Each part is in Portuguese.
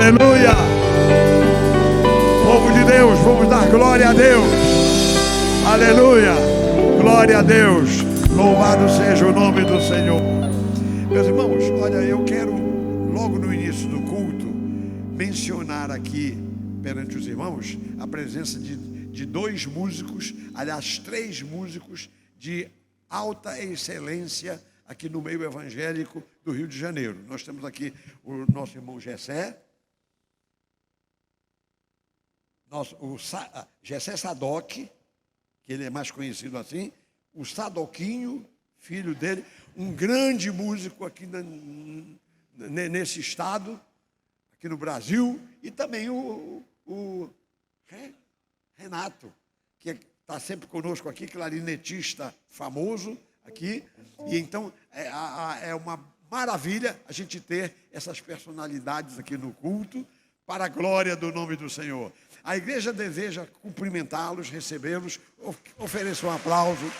Aleluia! Povo de Deus, vamos dar glória a Deus. Aleluia! Glória a Deus. Louvado seja o nome do Senhor. Meus irmãos, olha, eu quero logo no início do culto mencionar aqui perante os irmãos a presença de dois músicos, aliás, três músicos de alta excelência aqui no meio evangélico do Rio de Janeiro. Nós temos aqui o nosso irmão Gessé, Gessé Sadoc, que ele é mais conhecido assim, o Sadoquinho, filho dele, um grande músico aqui nesse estado, aqui no Brasil, e também o Renato, que está sempre conosco aqui, clarinetista famoso aqui. E então é uma maravilha a gente ter essas personalidades aqui no culto, para a glória do nome do Senhor. A igreja deseja cumprimentá-los, recebê-los, ofereça um aplauso.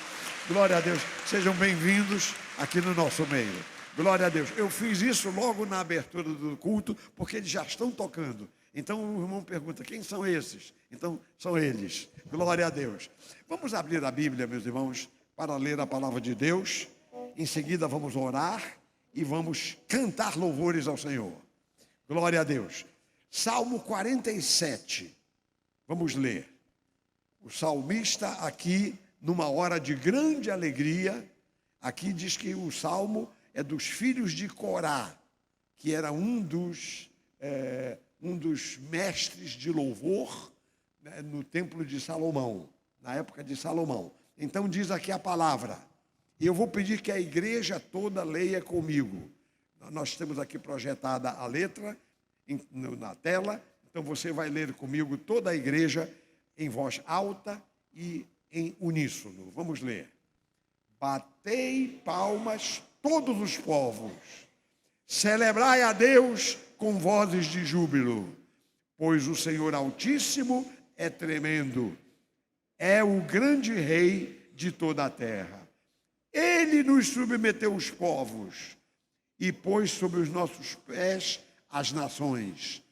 Glória a Deus, sejam bem-vindos aqui no nosso meio. Glória a Deus. Eu fiz isso logo na abertura do culto, porque eles já estão tocando. Então o irmão pergunta, quem são esses? Então são eles. Glória a Deus. Vamos abrir a Bíblia, meus irmãos, para ler a palavra de Deus. Em seguida vamos orar e vamos cantar louvores ao Senhor. Glória a Deus. Salmo 47. Vamos ler. O salmista aqui, numa hora de grande alegria, aqui diz que o salmo é dos filhos de Corá, que era um dos mestres de louvor, né, no templo de Salomão, na época de Salomão. Então diz aqui a palavra, e eu vou pedir que a igreja toda leia comigo. Nós temos aqui projetada a letra na tela, então você vai ler comigo toda a igreja em voz alta e em uníssono. Vamos ler. Batei palmas todos os povos, celebrai a Deus com vozes de júbilo, pois o Senhor Altíssimo é tremendo, é o grande Rei de toda a terra. Ele nos submeteu os povos e pôs sobre os nossos pés as nações.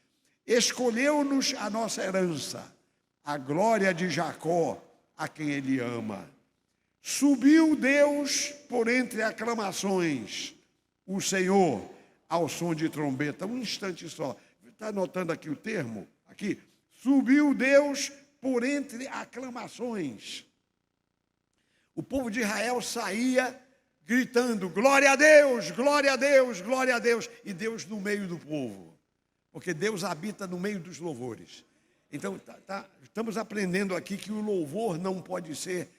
Escolheu-nos a nossa herança, a glória de Jacó, a quem ele ama. Subiu Deus por entre aclamações, o Senhor ao som de trombeta. Um instante só. Está anotando aqui o termo? Aqui. Subiu Deus por entre aclamações. O povo de Israel saía gritando, glória a Deus, glória a Deus, glória a Deus. E Deus no meio do povo. Porque Deus habita no meio dos louvores. Então, estamos aprendendo aqui que o louvor não pode ser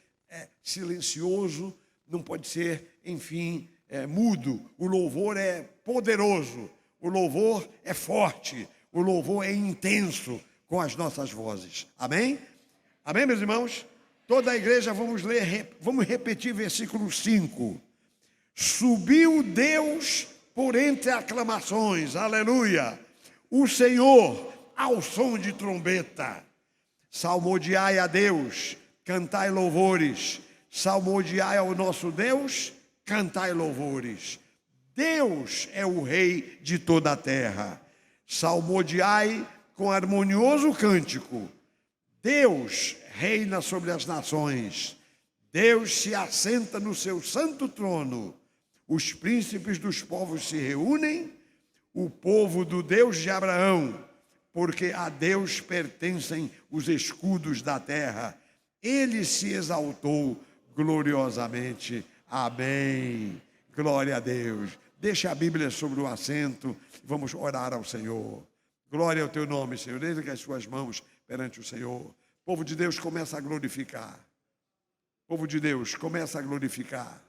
silencioso, não pode ser, enfim, mudo. O louvor é poderoso, o louvor é forte, o louvor é intenso com as nossas vozes. Amém? Amém, meus irmãos? Toda a igreja vamos ler, vamos repetir versículo 5. Subiu Deus por entre aclamações, aleluia, o Senhor ao som de trombeta. Salmodiai a Deus, cantai louvores. Salmodiai ao nosso Deus, cantai louvores. Deus é o Rei de toda a terra. Salmodiai com harmonioso cântico. Deus reina sobre as nações. Deus se assenta no seu santo trono. Os príncipes dos povos se reúnem. O povo do Deus de Abraão, porque a Deus pertencem os escudos da terra. Ele se exaltou gloriosamente. Amém. Glória a Deus. Deixa a Bíblia sobre o assento. Vamos orar ao Senhor. Glória ao teu nome, Senhor. Erga as suas mãos perante o Senhor. O povo de Deus começa a glorificar. O povo de Deus começa a glorificar.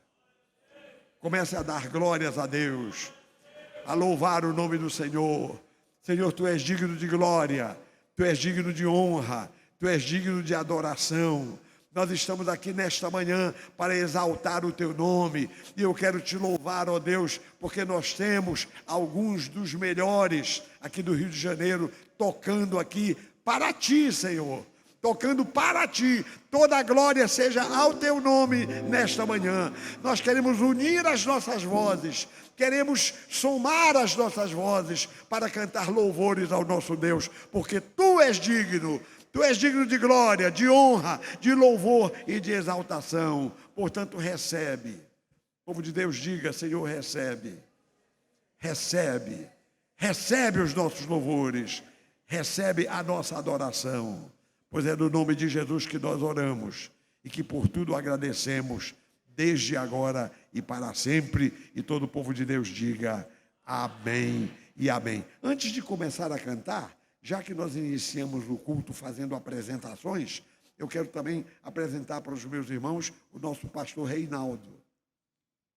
Começa a dar glórias a Deus. A louvar o nome do Senhor. Senhor, Tu és digno de glória. Tu és digno de honra. Tu és digno de adoração. Nós estamos aqui nesta manhã para exaltar o Teu nome. E eu quero Te louvar, ó Deus, porque nós temos alguns dos melhores aqui do Rio de Janeiro tocando aqui para Ti, Senhor. tocando para ti. Toda a glória seja ao teu nome nesta manhã. Nós queremos unir as nossas vozes, queremos somar as nossas vozes para cantar louvores ao nosso Deus, porque tu és digno de glória, de honra, de louvor e de exaltação. Portanto, recebe. O povo de Deus diga: Senhor, recebe. Recebe. Recebe os nossos louvores. Recebe a nossa adoração. Pois é no nome de Jesus que nós oramos e que por tudo agradecemos, desde agora e para sempre. E todo o povo de Deus diga amém e amém. Antes de começar a cantar, já que nós iniciamos o culto fazendo apresentações, eu quero também apresentar para os meus irmãos o nosso pastor Reinaldo,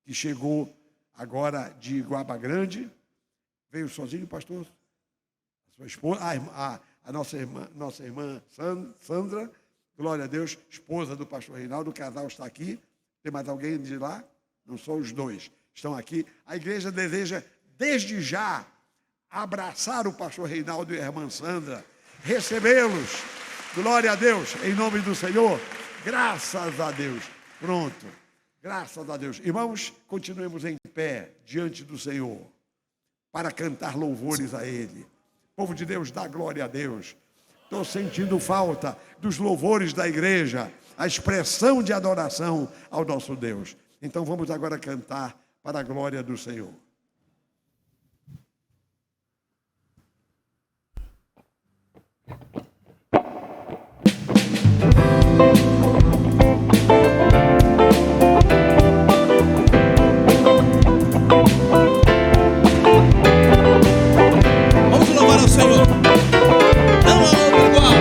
que chegou agora de Iguaba Grande. Veio sozinho, pastor? A sua esposa, a nossa irmã Sandra, glória a Deus, esposa do pastor Reinaldo. O casal está aqui. Tem mais alguém de lá? Não são os dois, estão aqui. A igreja deseja, desde já, abraçar o pastor Reinaldo e a irmã Sandra, recebê-los. Glória a Deus, em nome do Senhor. Graças a Deus. Pronto. Graças a Deus. Irmãos, continuemos em pé diante do Senhor para cantar louvores a Ele. Povo de Deus, dá glória a Deus. Estou sentindo falta dos louvores da igreja, a expressão de adoração ao nosso Deus. Então vamos agora cantar para a glória do Senhor. Vamos louvar ao Senhor. Não há outro igual.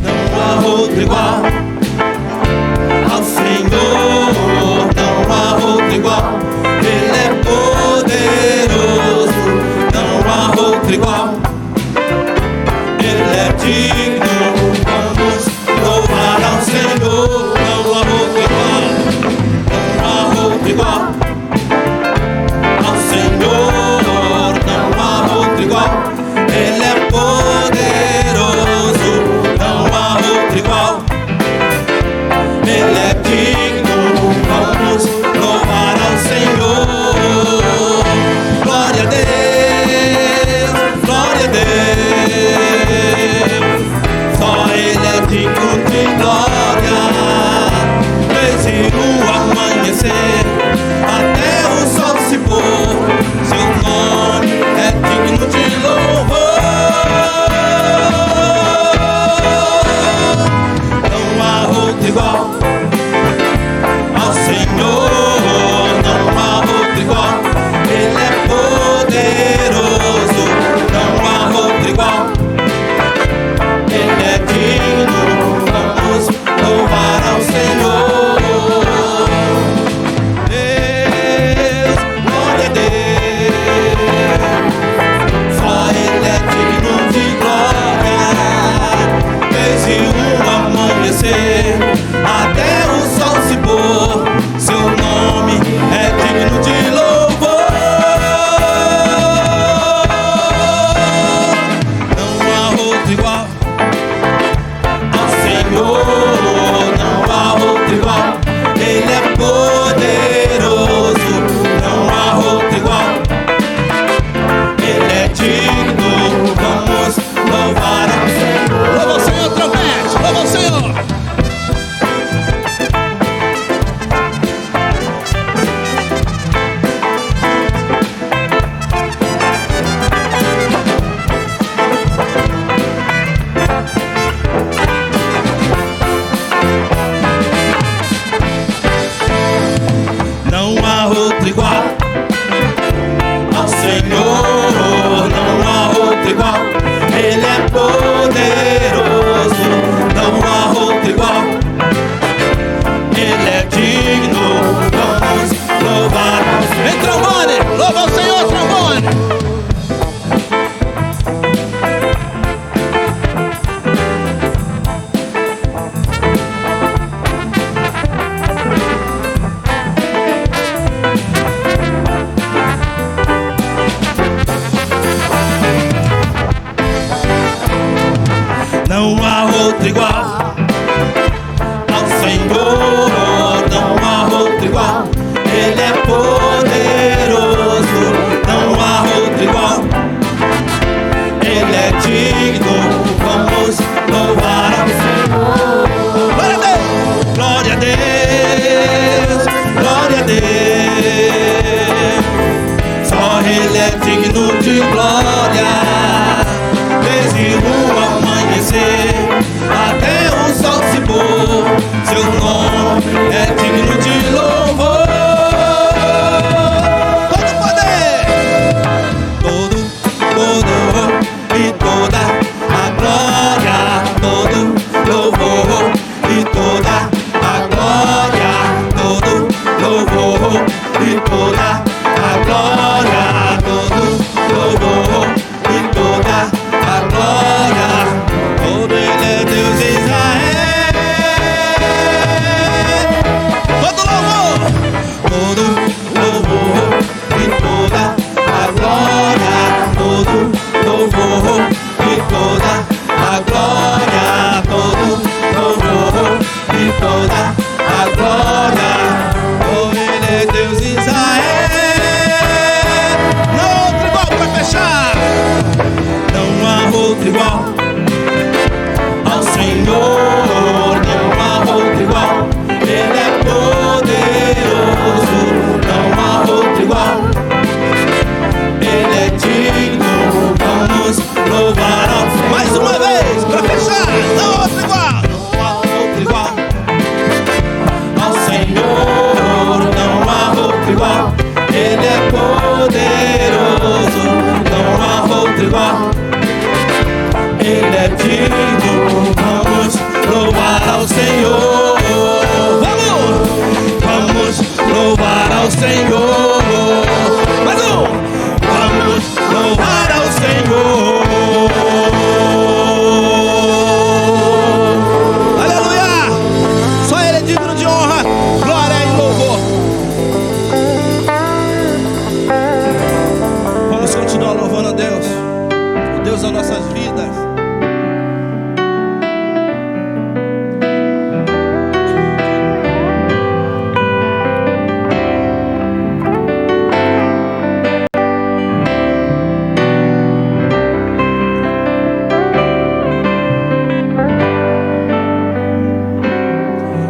Não há outro igual ao Senhor. Não há outro igual. Ele é poderoso. Não há outro igual. Ele é digno. Vamos louvar ao Senhor. Não há outro igual. Não há outro igual ao Senhor. Não há outro igual. Ele é poderoso. Não há outro igual. Ele é digno. Vamos louvar ao Senhor. Glória a Deus. Glória a Deus. Só Ele é digno de glória. Desde o amanhecer até o sol se pôr, seu nome é digno de louvor. Não há outro igual ao Senhor. Não há outro igual. Ele é poderoso. Não há outro igual. Ele é digno. Vamos louvar ao Senhor. Deus, glória a Deus. Só Ele é digno de glória. Desde o amanhecer até o sol se pôr, seu nome é digno de louvor. Não há outro igual ao Senhor. Não há outro igual. Ele é poderoso. Não há outro igual. Ele é digno. Vamos louvar ao Senhor. Louva o Senhor, trompete. Louva o Senhor. Não há outro igual ao Senhor. Não há outro igual. Ele é poderoso. Não há outro igual. Ele é digno. Vamos louvar ao Senhor. Vem, trombone, louva o Senhor, trombone. digno de glória. Desde o amanhecer até o sol se pôr, seu nome é digno de louvor. Todo poder, todo e toda a glória, todo louvor e toda a glória, todo louvor e toda a glória, todo louvor e toda a glória. Todo Ele é Deus de Israel. Todo louvor e toda a glória, todo louvor e toda a glória, todo louvor e toda a glória. Oh, Ele é Deus de Israel. Não há outro igual para fechar. Não há outro igual ao Senhor. Não há outro igual. Ele é poderoso. Não há outro igual. Ele é digno. Vamos louvar ao Senhor. Mais uma vez, para fechar. Não há outro igual. Não há outro igual ao Senhor. Não há outro igual. Ele é poderoso. Não há outro igual. Ele é digno. Vamos louvar ao Senhor. Vamos louvar ao Senhor. Mais um. Vamos louvar ao Senhor. Aleluia! Só Ele é digno de honra, glória e louvor. Vamos continuar louvando a Deus, o Deus das nossas vidas.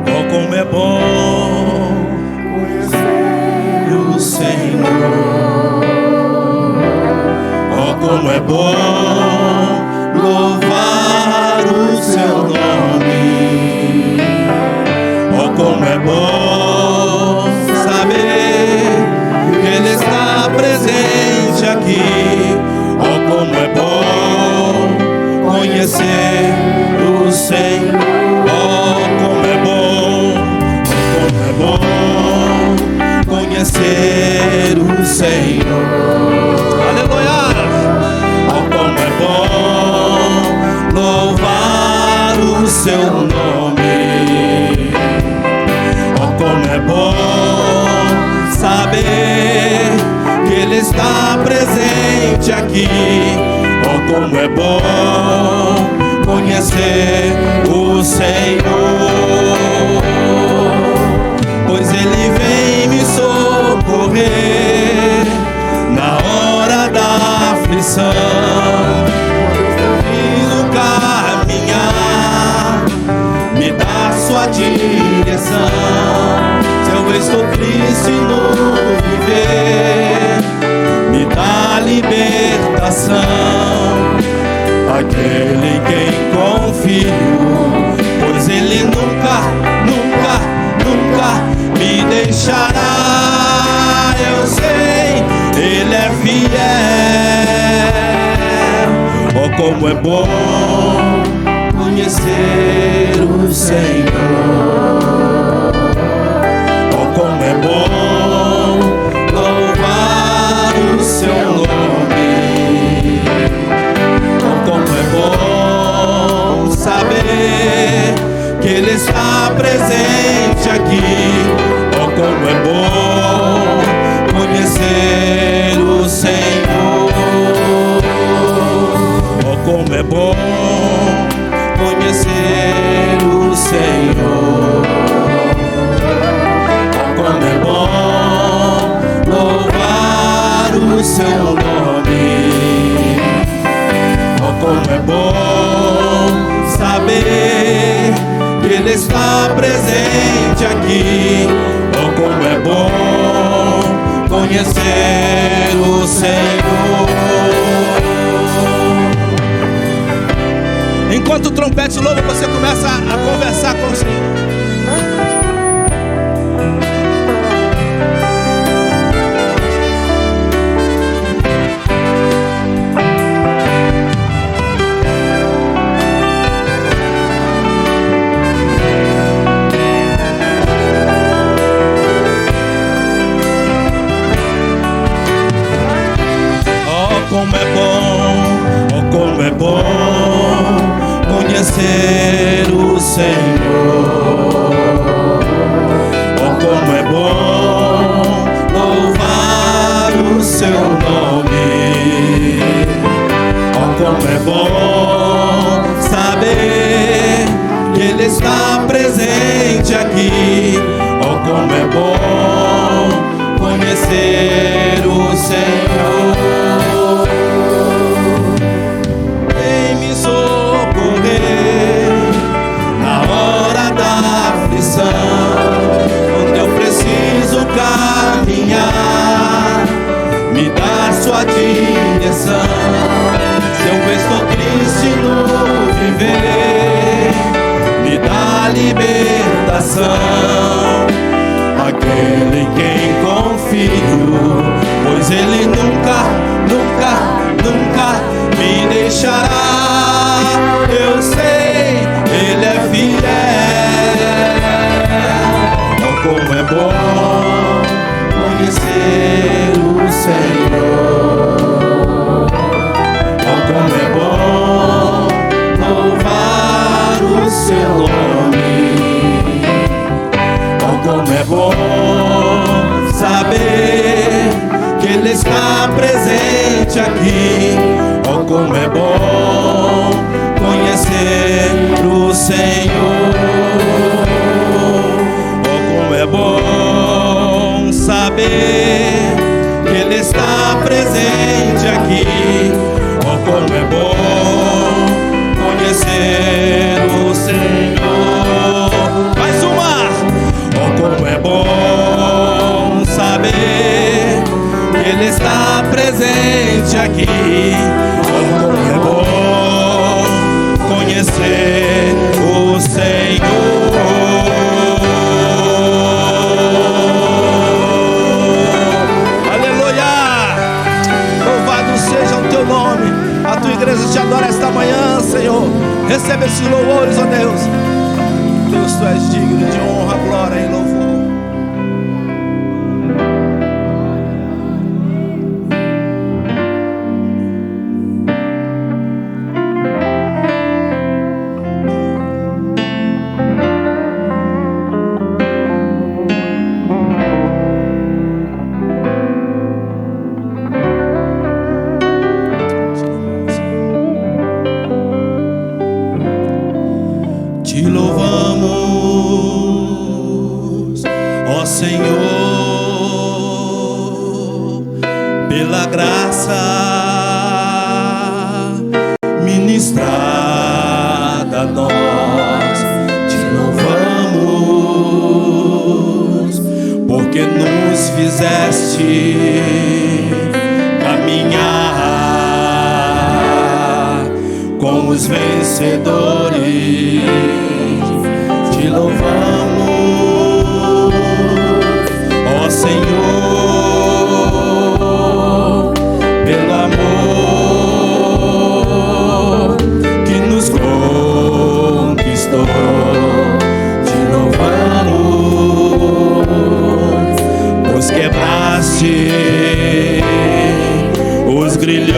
Oh, como é bom conhecer o Senhor. Oh, como é bom louvar o seu nome. Oh, como é bom saber que Ele está presente aqui. Oh, como é bom conhecer o Senhor. Oh, como é bom conhecer o Senhor. Aleluia! Oh, como é bom louvar o seu nome. Oh, como é bom saber que Ele está presente aqui. Oh, como é bom conhecer o Senhor. Pois Ele vem me socorrer na hora da aflição. Preciso caminhar, me dá sua direção. Se eu estou triste no viver, me dá libertação. Aquele em quem confio, pois Ele nunca, nunca, nunca me deixará. Eu sei, Ele é fiel. Oh, como é bom conhecer o Senhor. Oh, como é bom louvar o seu nome. Oh, como é bom saber que Ele está presente aqui. Oh, como é bom conhecer o Senhor. Oh, como é bom conhecer o Senhor. Oh, como é bom louvar o seu nome. Oh, como é bom saber que Ele está presente aqui. Oh, como é bom conhecer o Senhor. Enquanto o trompete louva, você começa a conversar com o Senhor. Como é bom conhecer o Senhor. Oh, como é bom louvar o seu nome. Oh, como é bom saber que Ele está presente aqui. Oh, como é bom conhecer o Senhor. Quando eu preciso caminhar, me dá sua direção. Se eu estou triste no viver, me dá libertação. Aquele em quem confio, pois Ele nunca, nunca, nunca me deixará. Eu sei, Ele é fiel. Como é bom conhecer o Senhor. Oh, como é bom louvar o seu nome. Oh, como é bom saber que Ele está presente aqui. Oh, como é bom conhecer o Senhor. É bom saber que Ele está presente aqui. Oh, como é bom conhecer o Senhor. Mais uma! Oh, como é bom saber que Ele está presente aqui. Oh, como é bom conhecer o Senhor. A tua igreja te adora esta manhã, Senhor. Recebe esses louvores, ó Deus. Deus, tu és digno de honra, glória e louvor. Te louvamos, ó Senhor, pela graça ministrada a nós. Te louvamos, porque nos fizeste caminhar com os vencedores. Te louvamos, ó Senhor, pelo amor que nos conquistou. Te louvamos, pois quebraste os grilhões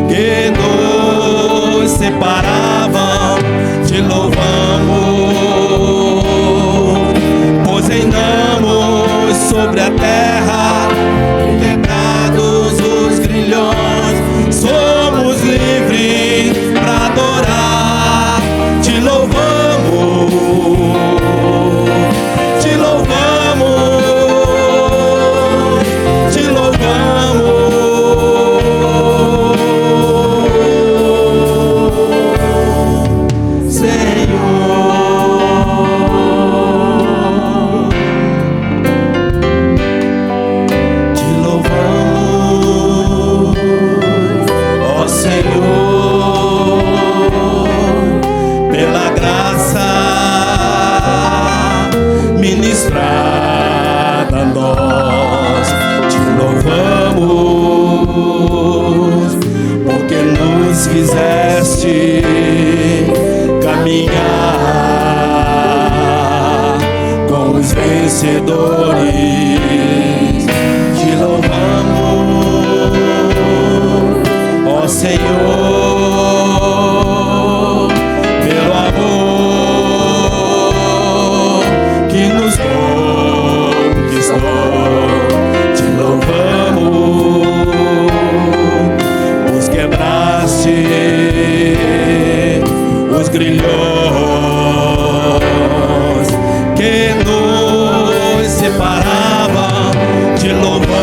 que nos separavam. Te louvamos, pois reinamos sobre a terra, quebrados os grilhões, somos livres para adorar. Te louvamos, te louvamos, te louvamos. vencedores. Te louvamos, ó Senhor, pelo amor que nos conquistou. Te louvamos, os quebraste os grilhões que nos separavam. Te louvamos.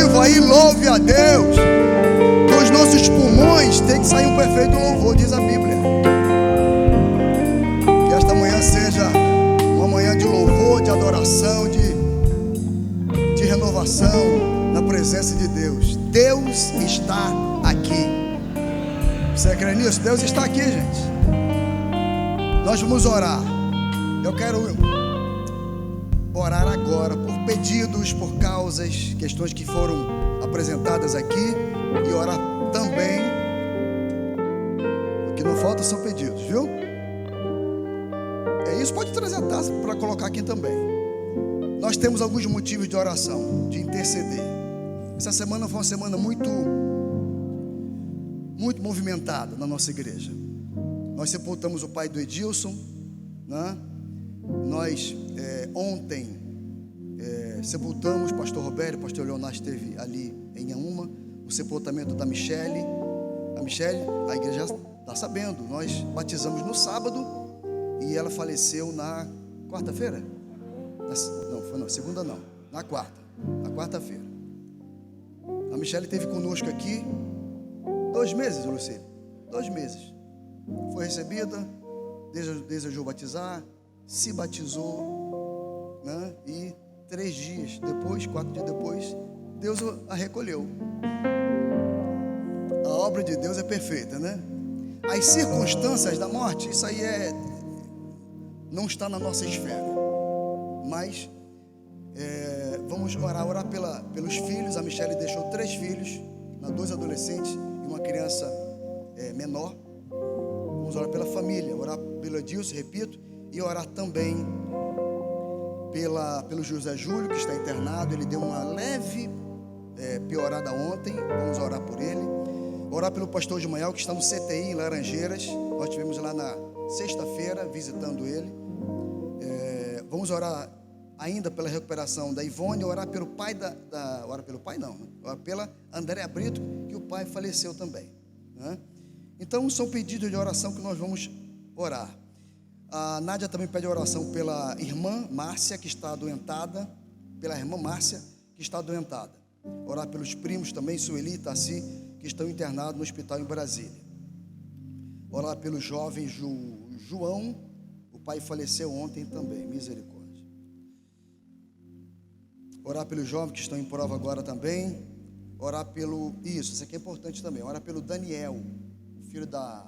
vivo aí, louve a Deus. Dos nossos pulmões tem que sair um perfeito louvor, diz a Bíblia. Que esta manhã seja uma manhã de louvor, de adoração, de renovação na presença de Deus. Deus está aqui. Você crê nisso? Deus está aqui, gente. Nós vamos orar. Eu quero orar agora por pedidos, por causas, questões que foram apresentadas aqui, e orar também. O que não falta são pedidos, viu? É isso, pode trazer a taça para colocar aqui também. Nós temos alguns motivos de oração, de interceder. Essa semana foi uma semana muito movimentada na nossa igreja. Nós sepultamos o pai do Edilson, né? Nós ontem sepultamos o pastor Roberto, o pastor Leonardo esteve ali em Inhaúma, o sepultamento da Michele. A Michele, a igreja está sabendo, nós batizamos no sábado e ela faleceu na quarta-feira? Não, segunda não, na quarta-feira. A Michele esteve conosco aqui 2 meses, Lucília, 2 meses. Foi recebida, desejou batizar, se batizou, né? E 3 dias depois, 4 dias depois, Deus a recolheu. A obra de Deus é perfeita, né? As circunstâncias da morte, isso aí não está na nossa esfera. Mas vamos orar pelos filhos. A Michele deixou 3 filhos, 2 adolescentes e uma criança menor. Vamos orar pela família, orar pelo Edilson, repito, e orar também pelo José Júlio, que está internado. Ele deu uma leve piorada ontem. Vamos orar por ele. Orar pelo pastor Ismael, que está no CTI em Laranjeiras. Nós estivemos lá na sexta-feira visitando ele. Vamos orar ainda pela recuperação da Ivone. Orar pelo pai orar pelo pai não, né? Orar pela Andréa Brito, que o pai faleceu também, né? Então são pedidos de oração que nós vamos orar. A Nádia também pede oração pela irmã Márcia, que está adoentada. Orar pelos primos também, Sueli e Tassi, que estão internados no hospital em Brasília. Orar pelo jovem João, o pai faleceu ontem também, misericórdia. Orar pelos jovens que estão em prova agora também. Orar isso aqui é importante também. Orar pelo Daniel, filho da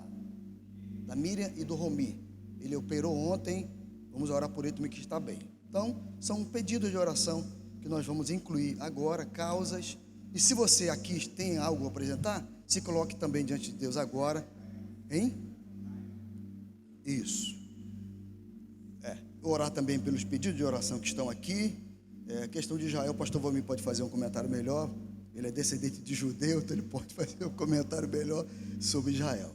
Miriam e do Romi. Ele operou ontem. Vamos orar por ele também, que está bem. Então, são pedidos de oração que nós vamos incluir agora, causas. E se você aqui tem algo a apresentar, se coloque também diante de Deus agora, hein? Isso. Orar também pelos pedidos de oração que estão aqui. A questão de Israel, o pastor Vomir pode fazer um comentário melhor. Ele é descendente de judeu, então ele pode fazer um comentário melhor sobre Israel.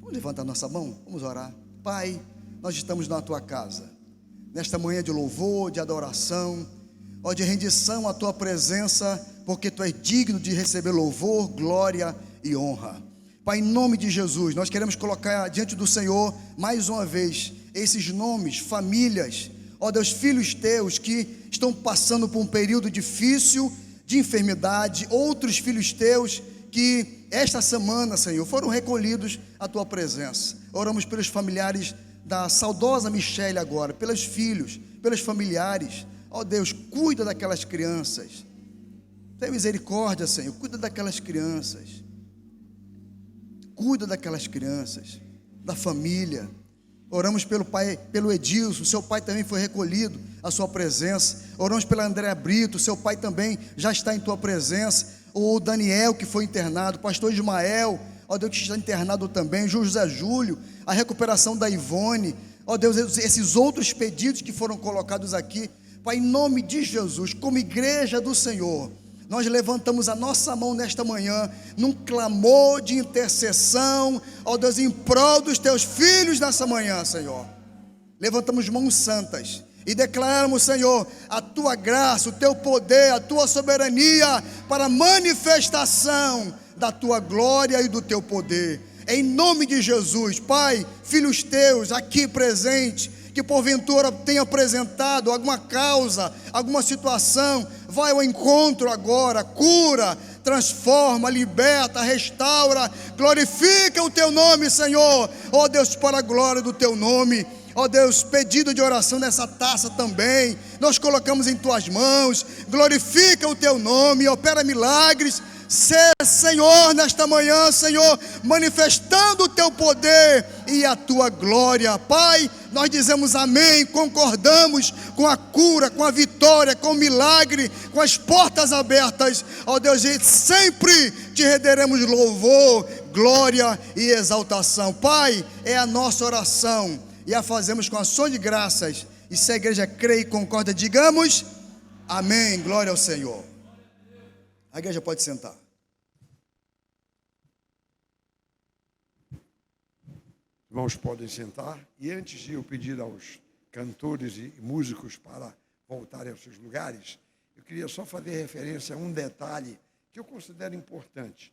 Vamos levantar nossa mão, vamos orar. Pai, nós estamos na tua casa, nesta manhã de louvor, de adoração, de rendição à tua presença, porque tu és digno de receber louvor, glória e honra. Pai, em nome de Jesus, nós queremos colocar diante do Senhor, mais uma vez, esses nomes, famílias, Deus, filhos teus que estão passando por um período difícil, de enfermidade, outros filhos teus que esta semana, Senhor, foram recolhidos à tua presença. Oramos pelos familiares da saudosa Michele agora, pelos filhos, pelos familiares. Deus, cuida daquelas crianças. Tem misericórdia, Senhor, cuida daquelas crianças. Cuida daquelas crianças, da família. Oramos pelo pai, pelo Edilson, seu pai também foi recolhido à sua presença. Oramos pela Andréa Brito, seu pai também já está em tua presença. O Daniel, que foi internado, o pastor Ismael, Deus, que está internado também, José Júlio, a recuperação da Ivone, Deus, esses outros pedidos que foram colocados aqui. Pai, em nome de Jesus, como igreja do Senhor, nós levantamos a nossa mão nesta manhã, num clamor de intercessão, Deus, em prol dos teus filhos nessa manhã, Senhor. Levantamos mãos santas e declaramos, Senhor, a tua graça, o teu poder, a tua soberania, para a manifestação da tua glória e do teu poder. Em nome de Jesus, Pai, filhos teus aqui presentes, que porventura tenha apresentado alguma causa, alguma situação, vai ao encontro agora, cura, transforma, liberta, restaura, glorifica o teu nome, Senhor. Ó Deus, para a glória do teu nome. Ó Deus, pedido de oração nessa taça também, nós colocamos em tuas mãos. Glorifica o teu nome, opera milagres. Seja, Senhor, nesta manhã, Senhor, manifestando o teu poder e a tua glória. Pai, nós dizemos amém, concordamos com a cura, com a vitória, com o milagre, com as portas abertas. Ó Deus, e sempre te renderemos louvor, glória e exaltação. Pai, é a nossa oração e a fazemos com ação de graças. E se a igreja crê e concorda, digamos amém, glória ao Senhor. A igreja pode sentar. Irmãos, podem sentar. E antes de eu pedir aos cantores e músicos para voltarem aos seus lugares, eu queria só fazer referência a um detalhe que eu considero importante.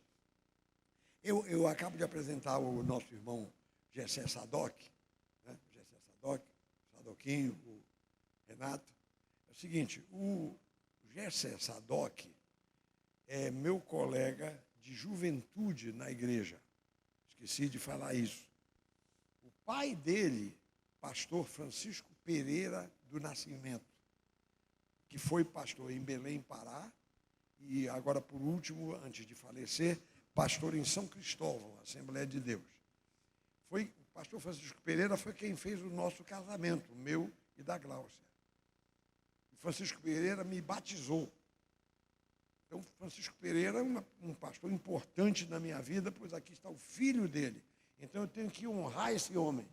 Eu acabo de apresentar o nosso irmão Gessé Sadoc, né? Gessé Sadoc, Sadoquinho, o Renato. É o seguinte, o Gessé Sadoc é meu colega de juventude na igreja. Esqueci de falar isso. O pai dele, pastor Francisco Pereira do Nascimento, que foi pastor em Belém, Pará, e agora, por último, antes de falecer, pastor em São Cristóvão, Assembleia de Deus. O pastor Francisco Pereira foi quem fez o nosso casamento, o meu e da Gláucia. O Francisco Pereira me batizou. Então, Francisco Pereira é um pastor importante na minha vida, pois aqui está o filho dele. Então, eu tenho que honrar esse homem.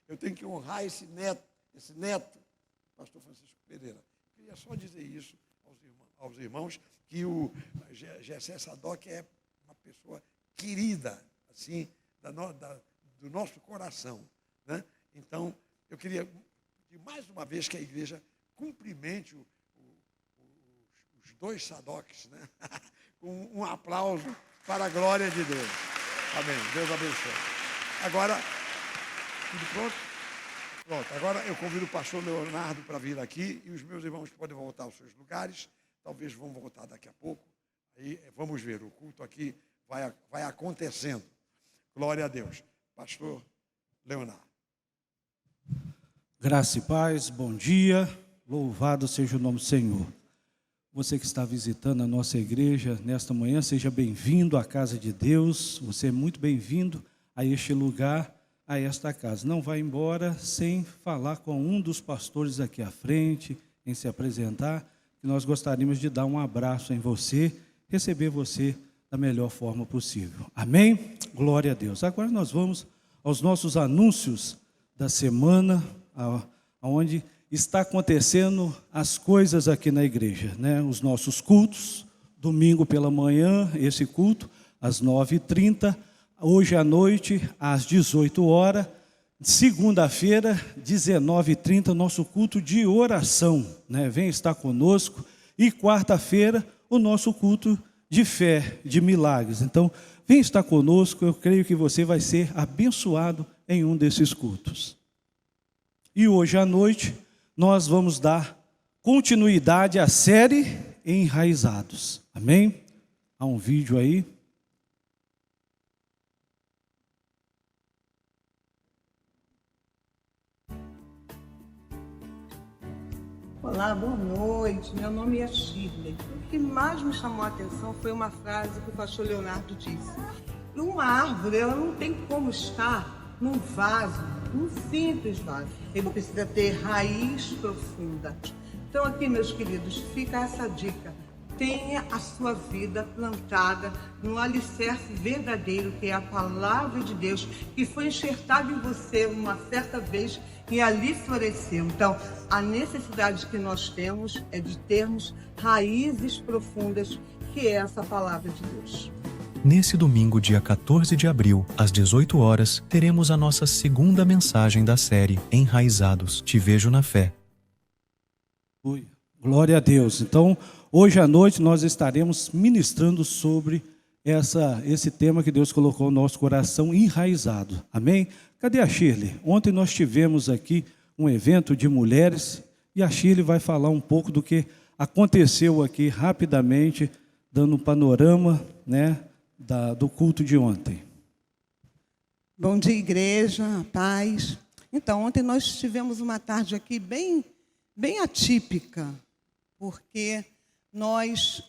Eu tenho que honrar esse neto, pastor Francisco Pereira. Eu queria só dizer isso aos irmãos, que o Gessé Sadoc é uma pessoa querida, assim, do nosso coração, né? Então, eu queria, mais uma vez, que a igreja cumprimente os dois Sadocs, né? Com um aplauso para a glória de Deus. Amém. Deus abençoe. Agora, tudo pronto? Pronto. Agora eu convido o pastor Leonardo para vir aqui e os meus irmãos podem voltar aos seus lugares. Talvez vão voltar daqui a pouco. Aí vamos ver, o culto aqui vai acontecendo. Glória a Deus. Pastor Leonardo. Graça e paz, bom dia. Louvado seja o nome do Senhor. Você que está visitando a nossa igreja nesta manhã, seja bem-vindo à casa de Deus. Você é muito bem-vindo a este lugar, a esta casa. Não vá embora sem falar com um dos pastores aqui à frente, em se apresentar, que nós gostaríamos de dar um abraço em você, receber você da melhor forma possível. Amém? Glória a Deus. Agora nós vamos aos nossos anúncios da semana, onde está acontecendo as coisas aqui na igreja, né? Os nossos cultos, domingo pela manhã, esse culto, às 9h30, hoje à noite, às 18 horas, segunda-feira, 19h30, nosso culto de oração, né? Vem estar conosco, e quarta-feira, o nosso culto de fé, de milagres. Então, vem estar conosco, eu creio que você vai ser abençoado em um desses cultos. E hoje à noite, nós vamos dar continuidade à série Enraizados. Amém? Há um vídeo aí. Olá, boa noite. Meu nome é Shirley. O que mais me chamou a atenção foi uma frase que o pastor Leonardo disse. Uma árvore, ela não tem como estar num vaso, num simples vaso. Ele precisa ter raiz profunda. Então aqui, meus queridos, fica essa dica. Tenha a sua vida plantada no alicerce verdadeiro, que é a palavra de Deus, que foi enxertada em você uma certa vez e ali floresceu. Então, a necessidade que nós temos é de termos raízes profundas, que é essa palavra de Deus. Nesse domingo, dia 14 de abril, às 18 horas, teremos a nossa segunda mensagem da série Enraizados, Te Vejo na Fé. Glória a Deus. Então, hoje à noite nós estaremos ministrando sobre esse tema que Deus colocou no nosso coração, enraizado. Amém? Cadê a Shirley? Ontem nós tivemos aqui um evento de mulheres, e a Shirley vai falar um pouco do que aconteceu aqui rapidamente, dando um panorama, né, do culto de ontem. Bom dia, igreja, paz. Então, ontem nós tivemos uma tarde aqui bem atípica, porque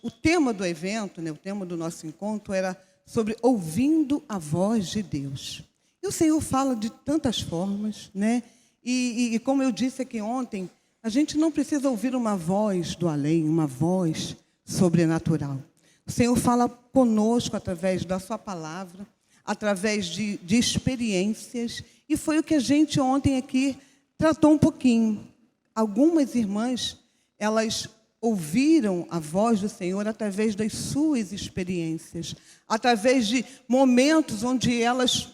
o tema do evento, né, o tema do nosso encontro era sobre ouvindo a voz de Deus. E o Senhor fala de tantas formas, né? E como eu disse aqui ontem, a gente não precisa ouvir uma voz do além, uma voz sobrenatural. O Senhor fala conosco através da sua palavra, através de experiências, e foi o que a gente ontem aqui tratou um pouquinho. Algumas irmãs, elas ouviram a voz do Senhor através das suas experiências, através de momentos onde elas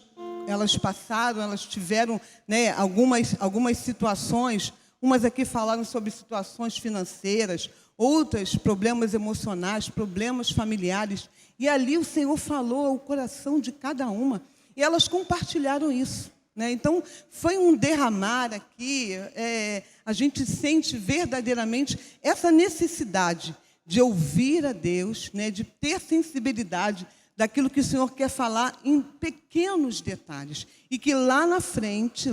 passaram, elas tiveram, né, algumas situações. Umas aqui falaram sobre situações financeiras, outras problemas emocionais, problemas familiares. E ali o Senhor falou ao coração de cada uma. E elas compartilharam isso, né? Então, foi um derramar aqui. A gente sente verdadeiramente essa necessidade de ouvir a Deus, né? De ter sensibilidade daquilo que o Senhor quer falar em pequenos detalhes. E que lá na frente,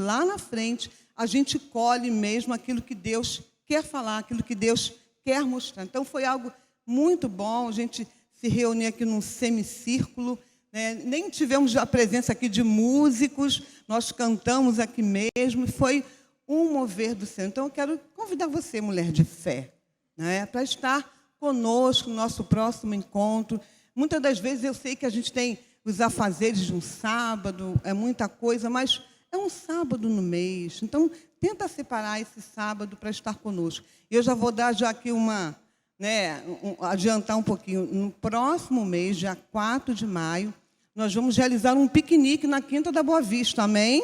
a gente colhe mesmo aquilo que Deus quer falar, aquilo que Deus quer mostrar. Então, foi algo muito bom, a gente se reunir aqui num semicírculo, né? Nem tivemos a presença aqui de músicos, nós cantamos aqui mesmo, e foi um mover do Senhor. Então, eu quero convidar você, mulher de fé, né, para estar conosco no nosso próximo encontro. Muitas das vezes eu sei que a gente tem os afazeres de um sábado, é muita coisa, mas é um sábado no mês. Então, tenta separar esse sábado para estar conosco. Eu já vou dar aqui adiantar um pouquinho. No próximo mês, dia 4 de maio, nós vamos realizar um piquenique na Quinta da Boa Vista, amém?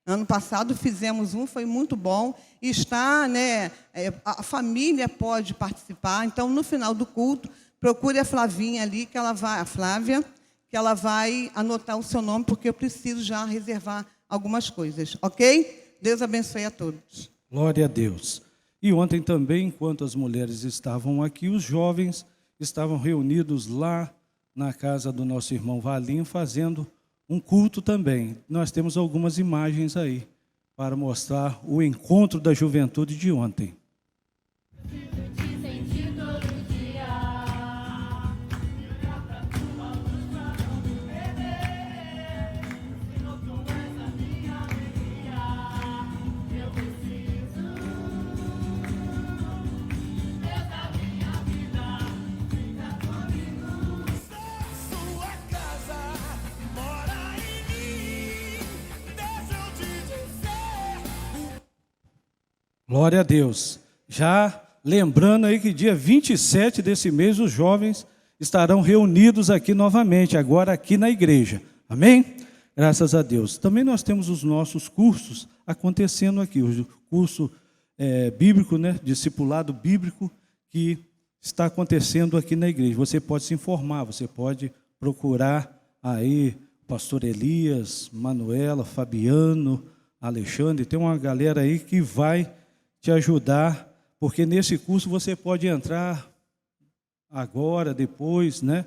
Ano passado fizemos foi muito bom. E a família pode participar. Então, no final do culto, procure a Flavinha ali, a Flávia, que ela vai anotar o seu nome, porque eu preciso já reservar algumas coisas, ok? Deus abençoe a todos. Glória a Deus. E ontem também, enquanto as mulheres estavam aqui, os jovens estavam reunidos lá na casa do nosso irmão Valinho, fazendo um culto também. Nós temos algumas imagens aí para mostrar o encontro da juventude de ontem. Glória a Deus. Já lembrando aí que dia 27 desse mês os jovens estarão reunidos aqui novamente, agora aqui na igreja. Amém? Graças a Deus. Também nós temos os nossos cursos acontecendo aqui. O curso bíblico, né, discipulado bíblico, que está acontecendo aqui na igreja. Você pode se informar, você pode procurar aí o pastor Elias, Manuela, Fabiano, Alexandre. Tem uma galera aí que vai te ajudar, porque nesse curso você pode entrar agora, depois, né?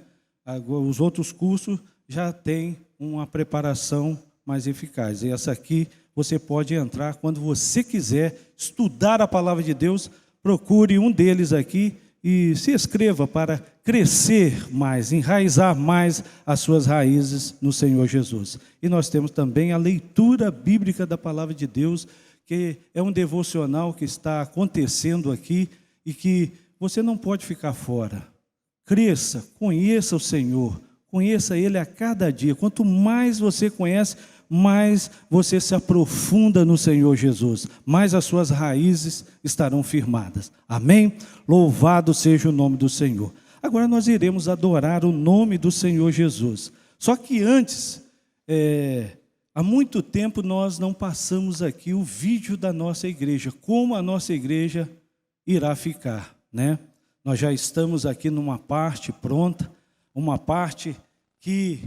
Os outros cursos já têm uma preparação mais eficaz. E essa aqui você pode entrar quando você quiser estudar a palavra de Deus. Procure um deles aqui e se inscreva para crescer mais, enraizar mais as suas raízes no Senhor Jesus. E nós temos também a leitura bíblica da palavra de Deus, que é um devocional que está acontecendo aqui e que você não pode ficar fora. Cresça, conheça o Senhor, conheça Ele a cada dia. Quanto mais você conhece, mais você se aprofunda no Senhor Jesus, mais as suas raízes estarão firmadas. Amém? Louvado seja o nome do Senhor. Agora nós iremos adorar o nome do Senhor Jesus. Só que antes, há muito tempo nós não passamos aqui o vídeo da nossa igreja, como a nossa igreja irá ficar, né? Nós já estamos aqui numa parte pronta, uma parte que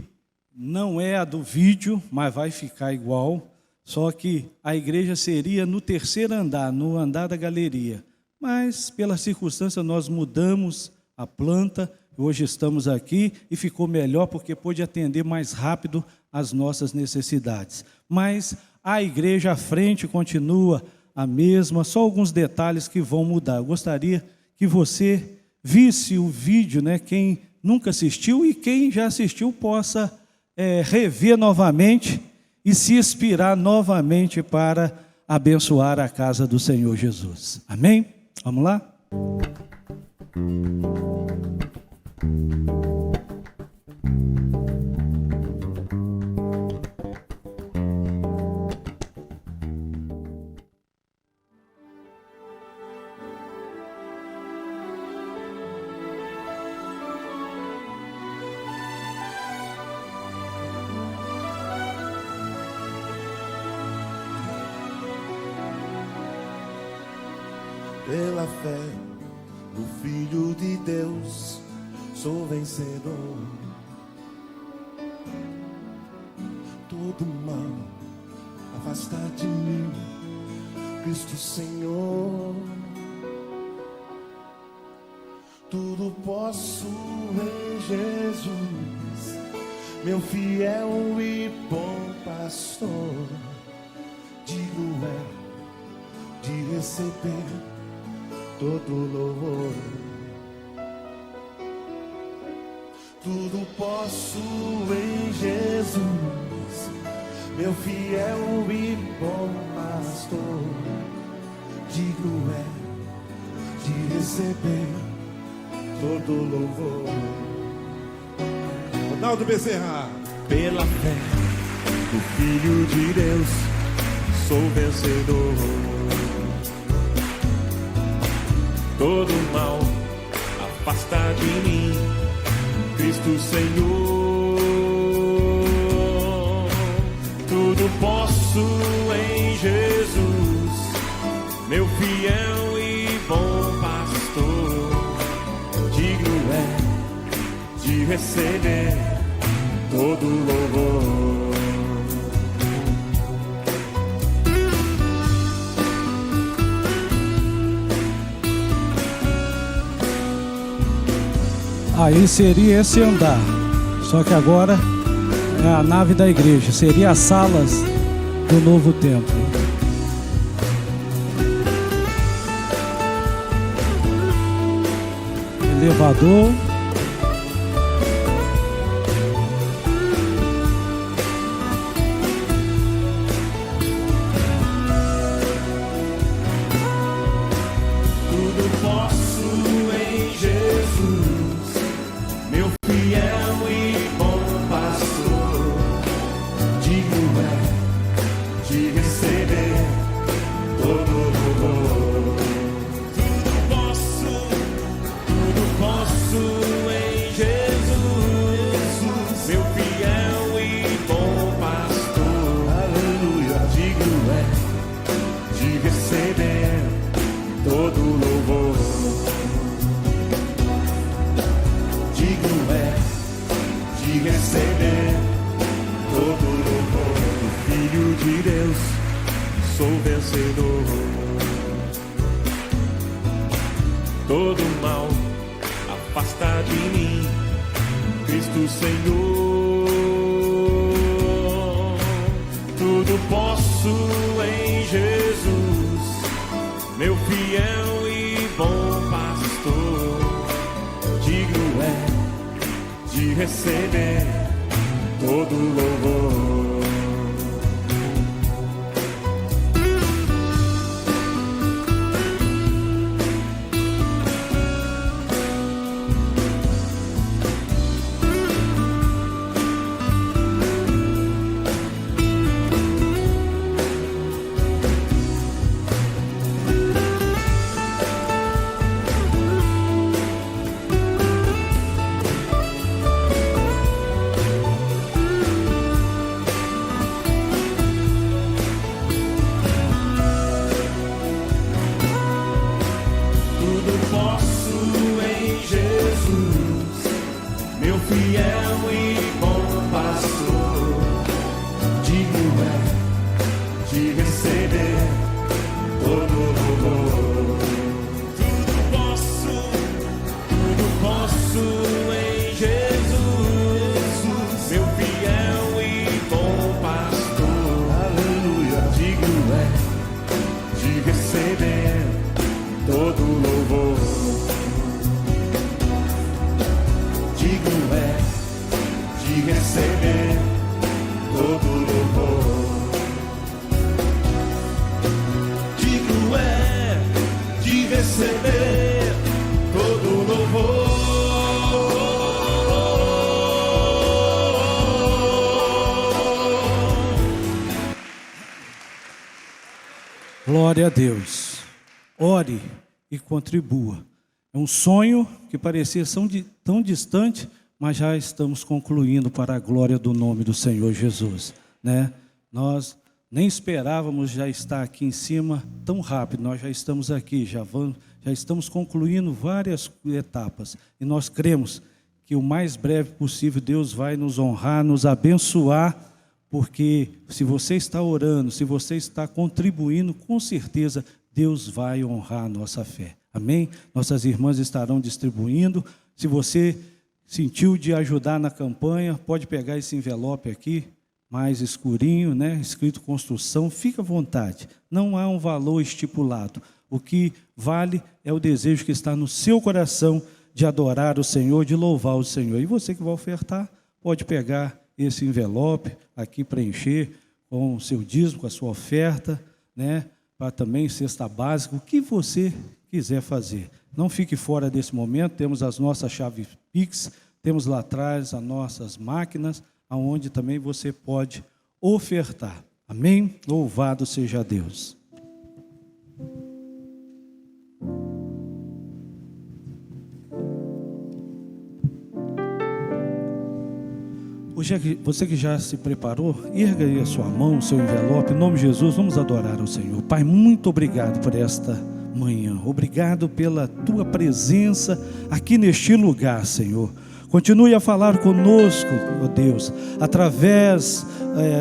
não é a do vídeo, mas vai ficar igual. Só que a igreja seria no terceiro andar, no andar da galeria. Mas, pela circunstância, nós mudamos a planta. Hoje estamos aqui e ficou melhor porque pôde atender mais rápido as nossas necessidades. Mas a igreja à frente continua a mesma, só alguns detalhes que vão mudar. Eu gostaria que você visse o vídeo, né? Quem nunca assistiu e quem já assistiu possa rever novamente e se inspirar novamente para abençoar a casa do Senhor Jesus. Amém? Vamos lá? Pela fé no Filho de Deus, sou vencedor. Todo mal afasta de mim, Cristo Senhor. Tudo posso em Jesus, meu fiel e bom pastor. Digo de receber todo louvor. Tudo posso em Jesus, meu fiel e bom pastor. Digo de receber todo louvor. Ronaldo Bezerra. Pela fé do Filho de Deus, sou vencedor. Todo mal afasta de mim, Cristo Senhor. Tudo posso em Jesus, meu fiel e bom pastor. Digno de receber todo louvor. Aí seria esse andar, só que agora é a nave da igreja, seria as salas do novo templo. Elevador. Tudo posso em Jesus, meu fiel e bom pastor. Digno de receber todo louvor. Tudo posso em Jesus, meu fiel e bom pastor. Aleluia. Digno de receber todo louvor. Digno de receber todo louvor. Do Filho de Deus, sou vencedor. Todo mal afasta de mim, Cristo Senhor. Tudo posso em Jesus, meu fiel e bom pastor. Digno de receber todo louvor. Glória a Deus. Ore e contribua. É um sonho que parecia tão distante, mas já estamos concluindo para a glória do nome do Senhor Jesus, né? Nós nem esperávamos já estar aqui em cima tão rápido. Nós já estamos aqui, já estamos concluindo várias etapas. E nós cremos que o mais breve possível Deus vai nos honrar, nos abençoar, porque se você está orando, se você está contribuindo, com certeza Deus vai honrar a nossa fé. Amém? Nossas irmãs estarão distribuindo. Se você sentiu de ajudar na campanha, pode pegar esse envelope aqui, mais escurinho, né? Escrito construção, fica à vontade. Não há um valor estipulado. O que vale é o desejo que está no seu coração de adorar o Senhor, de louvar o Senhor. E você que vai ofertar, pode pegar esse envelope aqui, preencher com o seu dízimo, com a sua oferta, né? Para também cesta básica, o que você quiser fazer. Não fique fora desse momento, temos as nossas chaves Pix, temos lá atrás as nossas máquinas, aonde também você pode ofertar. Amém? Louvado seja Deus. Você que já se preparou, erga aí a sua mão, o seu envelope, em nome de Jesus, vamos adorar ao Senhor. Pai, muito obrigado por esta manhã, obrigado pela tua presença aqui neste lugar, Senhor. Continue a falar conosco, ó Deus, através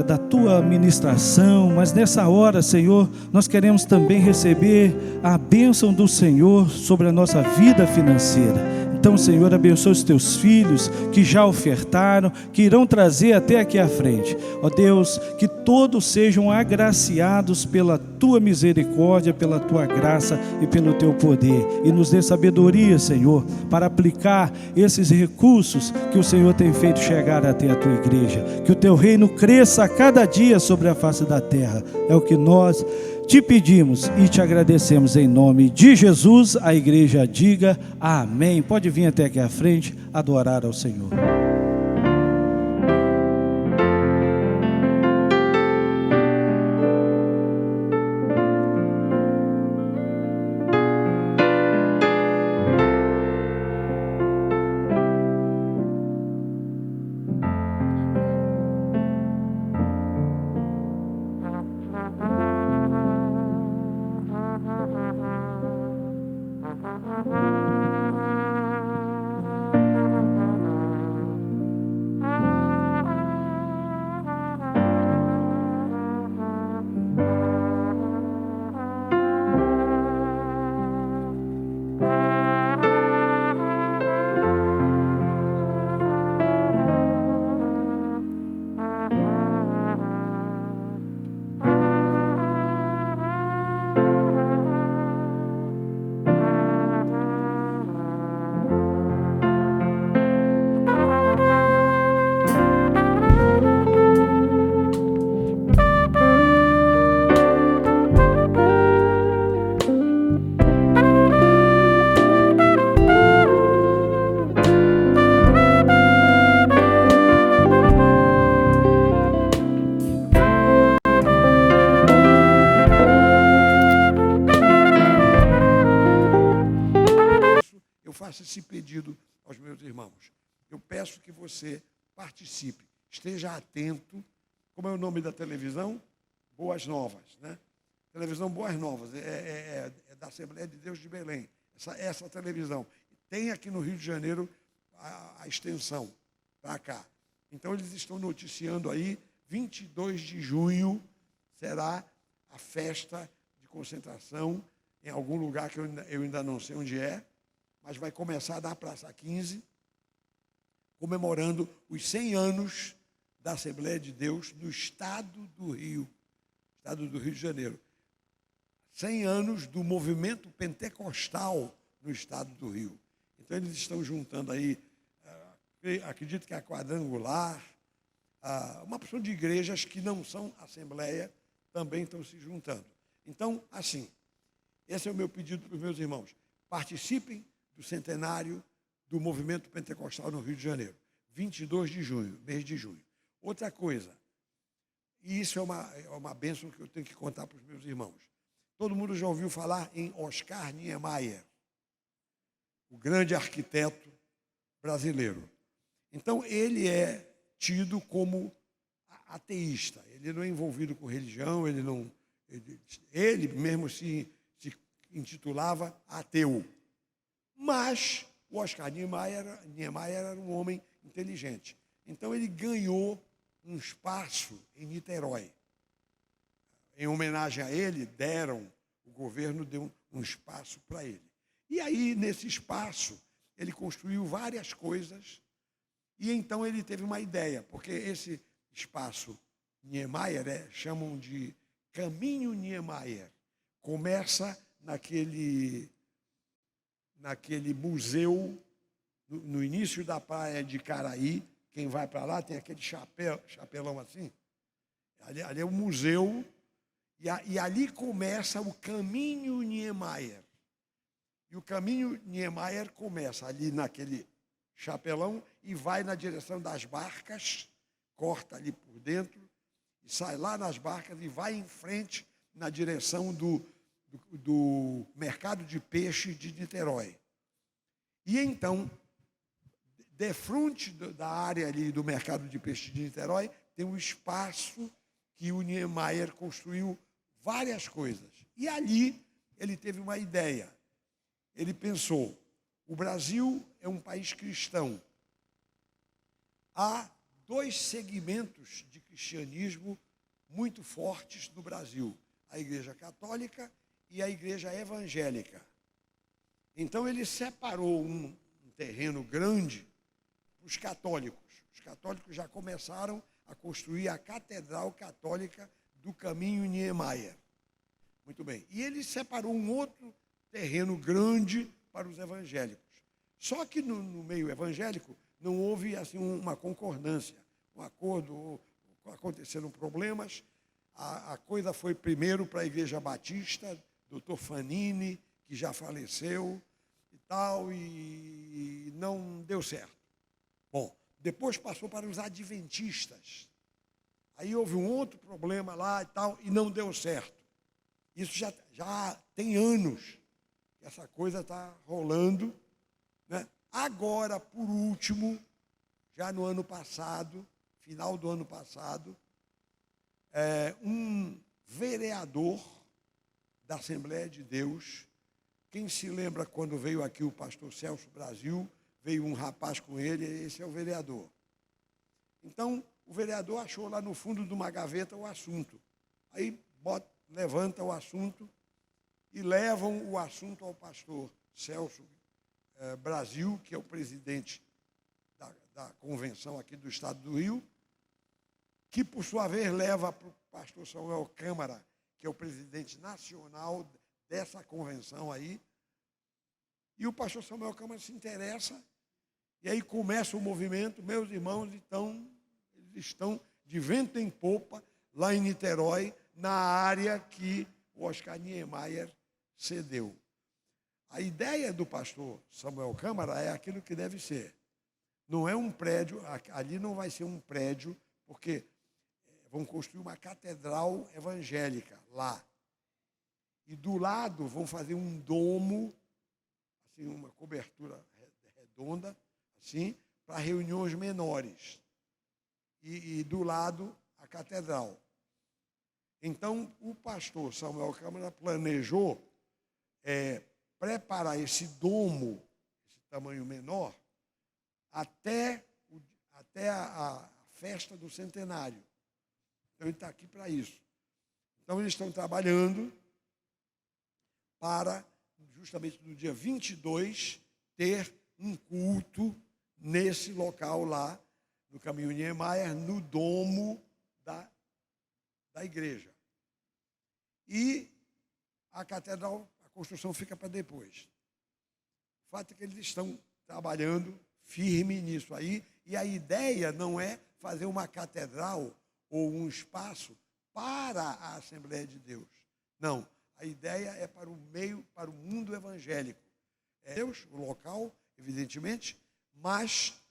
da tua ministração, mas nessa hora, Senhor, nós queremos também receber a bênção do Senhor sobre a nossa vida financeira. Então, Senhor, abençoe os teus filhos que já ofertaram, que irão trazer até aqui à frente. Ó Deus, que todos sejam agraciados pela tua misericórdia, pela tua graça e pelo teu poder. E nos dê sabedoria, Senhor, para aplicar esses recursos que o Senhor tem feito chegar até a tua igreja. Que o teu reino cresça a cada dia sobre a face da terra. É o que nós te pedimos e te agradecemos em nome de Jesus. A igreja diga amém. Pode vir até aqui à frente adorar ao Senhor. Esse pedido aos meus irmãos. Eu peço que você participe, esteja atento. Como é o nome da televisão? Boas Novas, né? Televisão Boas Novas, é da Assembleia de Deus de Belém. Essa televisão. Tem aqui no Rio de Janeiro a extensão para cá. Então eles estão noticiando aí, 22 de junho será a festa de concentração em algum lugar que eu ainda não sei onde é, mas vai começar na Praça 15, comemorando os 100 anos da Assembleia de Deus no estado do Rio de Janeiro. 100 anos do movimento pentecostal no estado do Rio. Então, eles estão juntando aí, acredito que a Quadrangular, uma porção de igrejas que não são Assembleia, também estão se juntando. Então, assim, esse é o meu pedido para os meus irmãos. Participem do centenário do movimento pentecostal no Rio de Janeiro, 22 de junho, mês de junho. Outra coisa, e isso é uma bênção que eu tenho que contar para os meus irmãos. Todo mundo já ouviu falar em Oscar Niemeyer, o grande arquiteto brasileiro. Então, ele é tido como ateísta. Ele não é envolvido com religião, ele mesmo se intitulava ateu. Mas o Oscar Niemeyer era um homem inteligente. Então, ele ganhou um espaço em Niterói. Em homenagem a ele, o governo deu um espaço para ele. E aí, nesse espaço, ele construiu várias coisas. E então ele teve uma ideia, porque esse espaço Niemeyer chamam de Caminho Niemeyer. Começa naquele museu, no início da praia de Caraí. Quem vai para lá tem aquele chapelão assim. Ali é o museu, e ali começa o Caminho Niemeyer. E o Caminho Niemeyer começa ali naquele chapelão e vai na direção das barcas, corta ali por dentro, e sai lá nas barcas e vai em frente na direção do mercado de peixe de Niterói. E então, defronte da área ali do mercado de peixe de Niterói, tem um espaço que o Niemeyer construiu várias coisas. E ali ele teve uma ideia. Ele pensou: o Brasil é um país cristão. Há dois segmentos de cristianismo muito fortes no Brasil: a Igreja Católica e a Igreja Evangélica. Então ele separou um terreno grande para os católicos. Os católicos já começaram a construir a Catedral Católica do Caminho Niemeyer. Muito bem. E ele separou um outro terreno grande para os evangélicos. Só que no meio evangélico não houve assim uma concordância, um acordo, aconteceram problemas. A coisa foi primeiro para a Igreja Batista, Dr. Fanini, que já faleceu e tal, e não deu certo. Bom, depois passou para os adventistas. Aí houve um outro problema lá e tal, e não deu certo. Isso já tem anos que essa coisa está rolando, né? Agora, por último, já no ano passado, final do ano passado, um vereador da Assembleia de Deus, quem se lembra quando veio aqui o pastor Celso Brasil, veio um rapaz com ele, esse é o vereador. Então, o vereador achou lá no fundo de uma gaveta o assunto. Aí levanta o assunto e levam o assunto ao pastor Celso Brasil, que é o presidente da convenção aqui do Estado do Rio, que, por sua vez, leva para o pastor Samuel Câmara, que é o presidente nacional dessa convenção aí. E o pastor Samuel Câmara se interessa, e aí começa o movimento. Meus irmãos, então, eles estão de vento em popa lá em Niterói, na área que o Oscar Niemeyer cedeu. A ideia do pastor Samuel Câmara é aquilo que deve ser. Não é um prédio, ali não vai ser um prédio, porque vão construir uma catedral evangélica lá. E do lado vão fazer um domo, assim, uma cobertura redonda, assim, para reuniões menores. E do lado a catedral. Então, o pastor Samuel Câmara planejou preparar esse domo, esse tamanho menor, até a festa do centenário. Então, ele está aqui para isso. Então, eles estão trabalhando para, justamente no dia 22, ter um culto nesse local lá, no Caminho Niemeyer, no domo da igreja. E a catedral, a construção fica para depois. O fato é que eles estão trabalhando firme nisso aí, e a ideia não é fazer uma catedral ou um espaço para a Assembleia de Deus. Não, a ideia é para o mundo evangélico. É Deus, o local, evidentemente, mas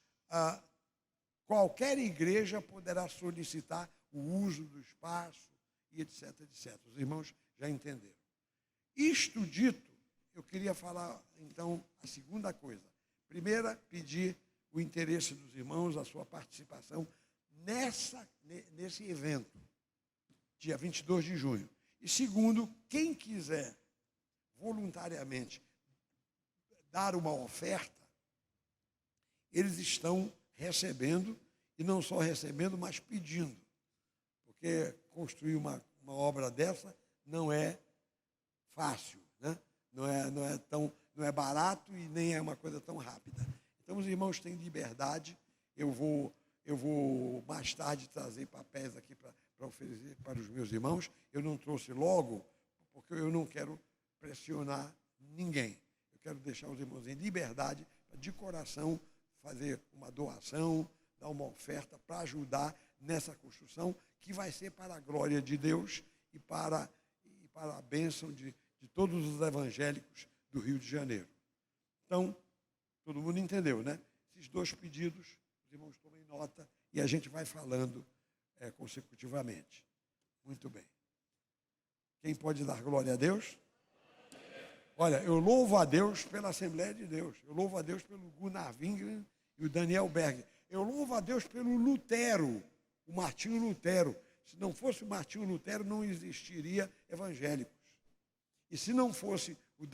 qualquer igreja poderá solicitar o uso do espaço, e etc, etc. Os irmãos já entenderam. Isto dito, eu queria falar, então, a segunda coisa. Primeira, pedir o interesse dos irmãos, a sua participação nesse evento, dia 22 de junho. E segundo, quem quiser voluntariamente dar uma oferta, eles estão recebendo, e não só recebendo, mas pedindo. Porque construir uma obra dessa não é fácil, né? Não é barato e nem é uma coisa tão rápida. Então, os irmãos têm liberdade. Eu vou mais tarde trazer papéis aqui para oferecer para os meus irmãos. Eu não trouxe logo, porque eu não quero pressionar ninguém. Eu quero deixar os irmãos em liberdade, de coração, fazer uma doação, dar uma oferta para ajudar nessa construção, que vai ser para a glória de Deus e para a bênção de todos os evangélicos do Rio de Janeiro. Então, todo mundo entendeu, né? Esses dois pedidos, os irmãos tomem nota e a gente vai falando consecutivamente. Muito bem. Quem pode dar glória a Deus? Olha, eu louvo a Deus pela Assembleia de Deus. Eu louvo a Deus pelo Gunnar Wingren e o Daniel Berg. Eu louvo a Deus pelo Lutero, o Martinho Lutero. Se não fosse o Martinho Lutero, não existiria evangélicos. E se não fosse o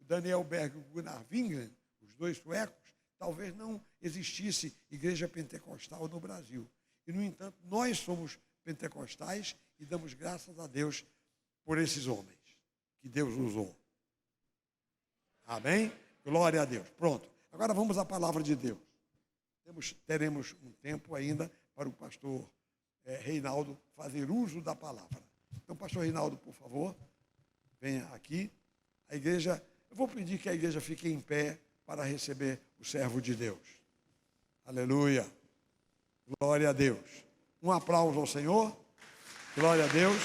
Daniel Berg e o Gunnar Wingren, os dois suecos, talvez não existisse igreja pentecostal no Brasil. E, no entanto, nós somos pentecostais e damos graças a Deus por esses homens que Deus usou. Amém? Glória a Deus. Pronto. Agora vamos à palavra de Deus. Teremos um tempo ainda para o pastor Reinaldo fazer uso da palavra. Então, pastor Reinaldo, por favor, venha aqui. A igreja, eu vou pedir que a igreja fique em pé para receber o servo de Deus. Aleluia. Glória a Deus. Um aplauso ao Senhor. Glória a Deus.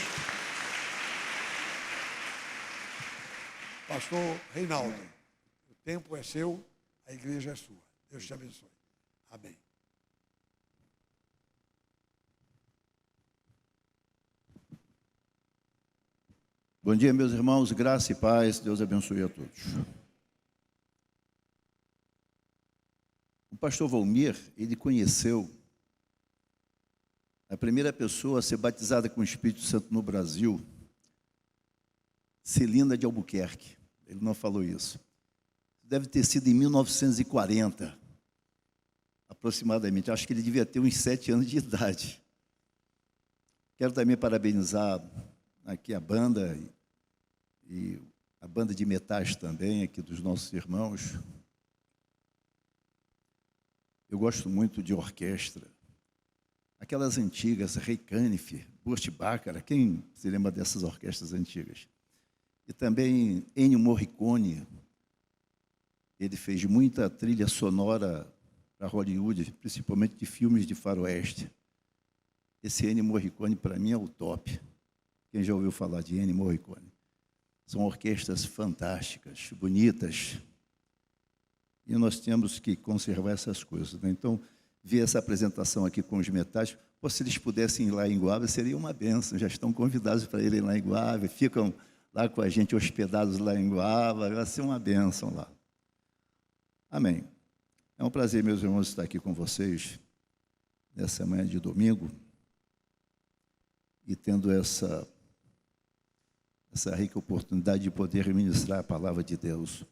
Pastor Reinaldo, o tempo é seu, a igreja é sua. Deus te abençoe. Amém. Bom dia, meus irmãos, graça e paz, Deus abençoe a todos. O pastor Valmir, ele conheceu a primeira pessoa a ser batizada com o Espírito Santo no Brasil, Celina de Albuquerque. Ele não falou isso. Deve ter sido em 1940, aproximadamente. Acho que ele devia ter uns 7 anos de idade. Quero também parabenizar aqui a banda e a banda de metais também, aqui dos nossos irmãos. Eu gosto muito de orquestra. Aquelas antigas, Ray Conniff, Burt Bacharach, quem se lembra dessas orquestras antigas? E também Ennio Morricone. Ele fez muita trilha sonora para Hollywood, principalmente de filmes de faroeste. Esse Ennio Morricone, para mim, é o top. Quem já ouviu falar de Ennio Morricone? São orquestras fantásticas, bonitas. E nós temos que conservar essas coisas, né? Então, ver essa apresentação aqui com os metais, pô, se eles pudessem ir lá em Guava, seria uma bênção. Já estão convidados para irem lá em Guava, ficam lá com a gente, hospedados lá em Guava, vai ser uma bênção lá. Amém. É um prazer, meus irmãos, estar aqui com vocês nessa manhã de domingo e tendo essa rica oportunidade de poder ministrar a palavra de Deus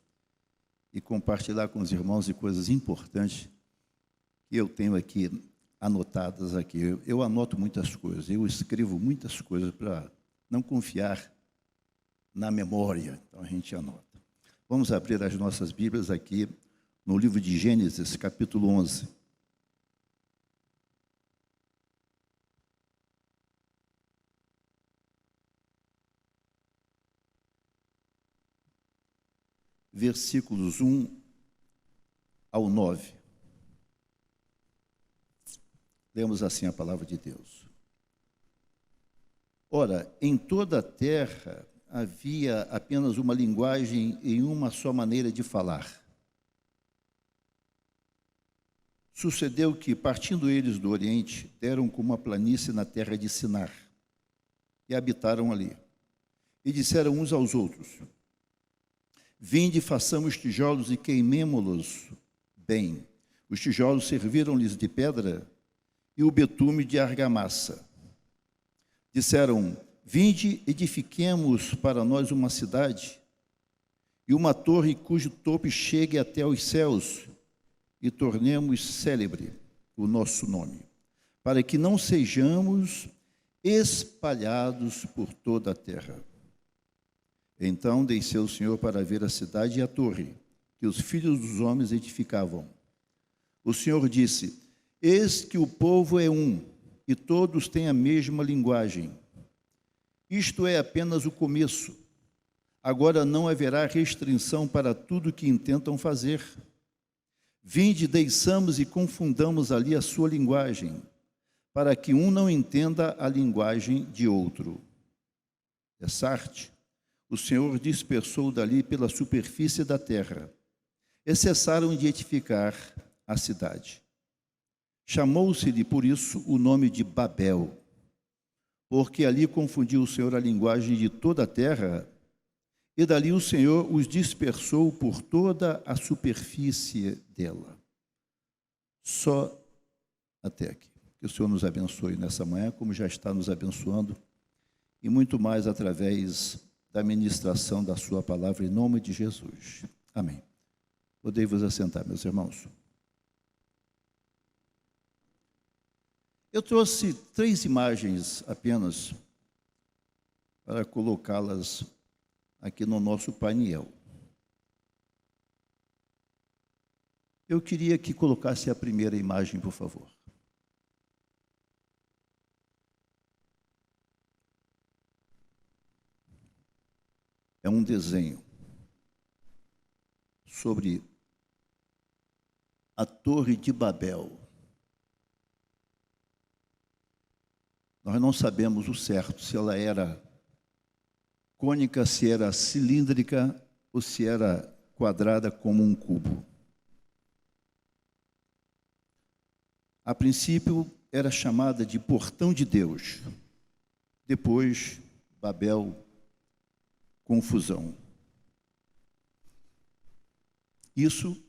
e compartilhar com os irmãos de coisas importantes que eu tenho aqui anotadas aqui. Eu anoto muitas coisas, eu escrevo muitas coisas para não confiar na memória, então a gente anota. Vamos abrir as nossas Bíblias aqui no livro de Gênesis, capítulo 11. Versículos 1 ao 9. Lemos assim a palavra de Deus. Ora, em toda a terra havia apenas uma linguagem e uma só maneira de falar. Sucedeu que, partindo eles do Oriente, deram com uma planície na terra de Sinar, e habitaram ali. E disseram uns aos outros: Vinde, façamos tijolos e queimemo-los bem. Os tijolos serviram-lhes de pedra e o betume de argamassa. Disseram: vinde, edifiquemos para nós uma cidade e uma torre cujo topo chegue até aos céus, e tornemos célebre o nosso nome, para que não sejamos espalhados por toda a terra. Então desceu o Senhor para ver a cidade e a torre que os filhos dos homens edificavam. O Senhor disse: eis que o povo é um, e todos têm a mesma linguagem. Isto é apenas o começo. Agora não haverá restrição para tudo que intentam fazer. Vinde, desçamos e confundamos ali a sua linguagem, para que um não entenda a linguagem de outro. Essa arte, o Senhor dispersou dali pela superfície da terra, e cessaram de edificar a cidade. Chamou-se-lhe por isso o nome de Babel, porque ali confundiu o Senhor a linguagem de toda a terra, e dali o Senhor os dispersou por toda a superfície dela. Só até aqui. Que o Senhor nos abençoe nessa manhã, como já está nos abençoando, e muito mais através da ministração da sua palavra, em nome de Jesus. Amém. Podei vos assentar, meus irmãos. Eu trouxe 3 imagens apenas para colocá-las aqui no nosso painel. Eu queria que colocasse a primeira imagem, por favor. É um desenho sobre a Torre de Babel. Nós não sabemos o certo, se ela era cônica, se era cilíndrica ou se era quadrada como um cubo. A princípio era chamada de Portão de Deus. Depois, Babel, confusão. Isso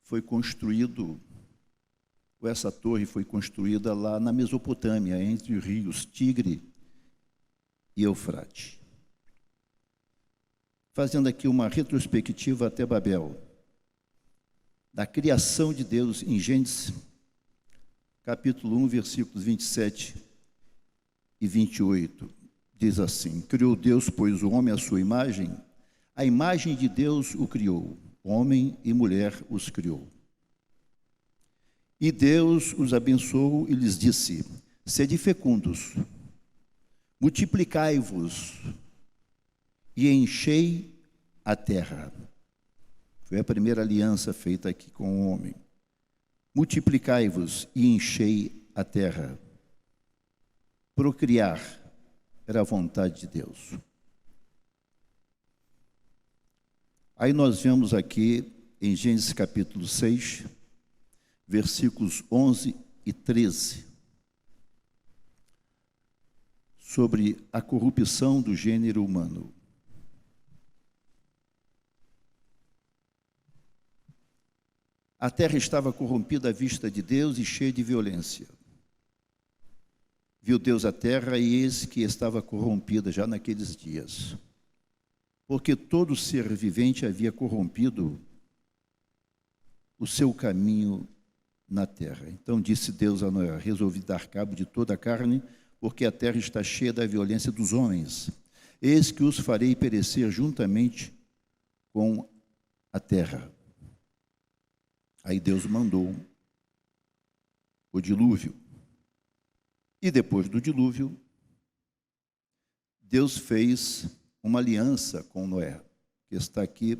foi construído, ou essa torre foi construída lá na Mesopotâmia, entre os rios Tigre e Eufrate. Fazendo aqui uma retrospectiva até Babel, da criação de Deus em Gênesis, capítulo 1, versículos 27 e 28, diz assim: criou Deus, pois, o homem à sua imagem, a imagem de Deus o criou, homem e mulher os criou. E Deus os abençoou e lhes disse: sede fecundos, multiplicai-vos e enchei a terra. Foi a primeira aliança feita aqui com o homem. Multiplicai-vos e enchei a terra. Procriar era a vontade de Deus. Aí nós vemos aqui em Gênesis capítulo 6, versículos 11 e 13, sobre a corrupção do gênero humano. A terra estava corrompida à vista de Deus e cheia de violência. Viu Deus a terra e eis que estava corrompida já naqueles dias, porque todo ser vivente havia corrompido o seu caminho na terra. Então disse Deus a Noé: resolvi dar cabo de toda a carne, porque a terra está cheia da violência dos homens. Eis que os farei perecer juntamente com a terra. Aí Deus mandou o dilúvio. E depois do dilúvio, Deus fez uma aliança com Noé, que está aqui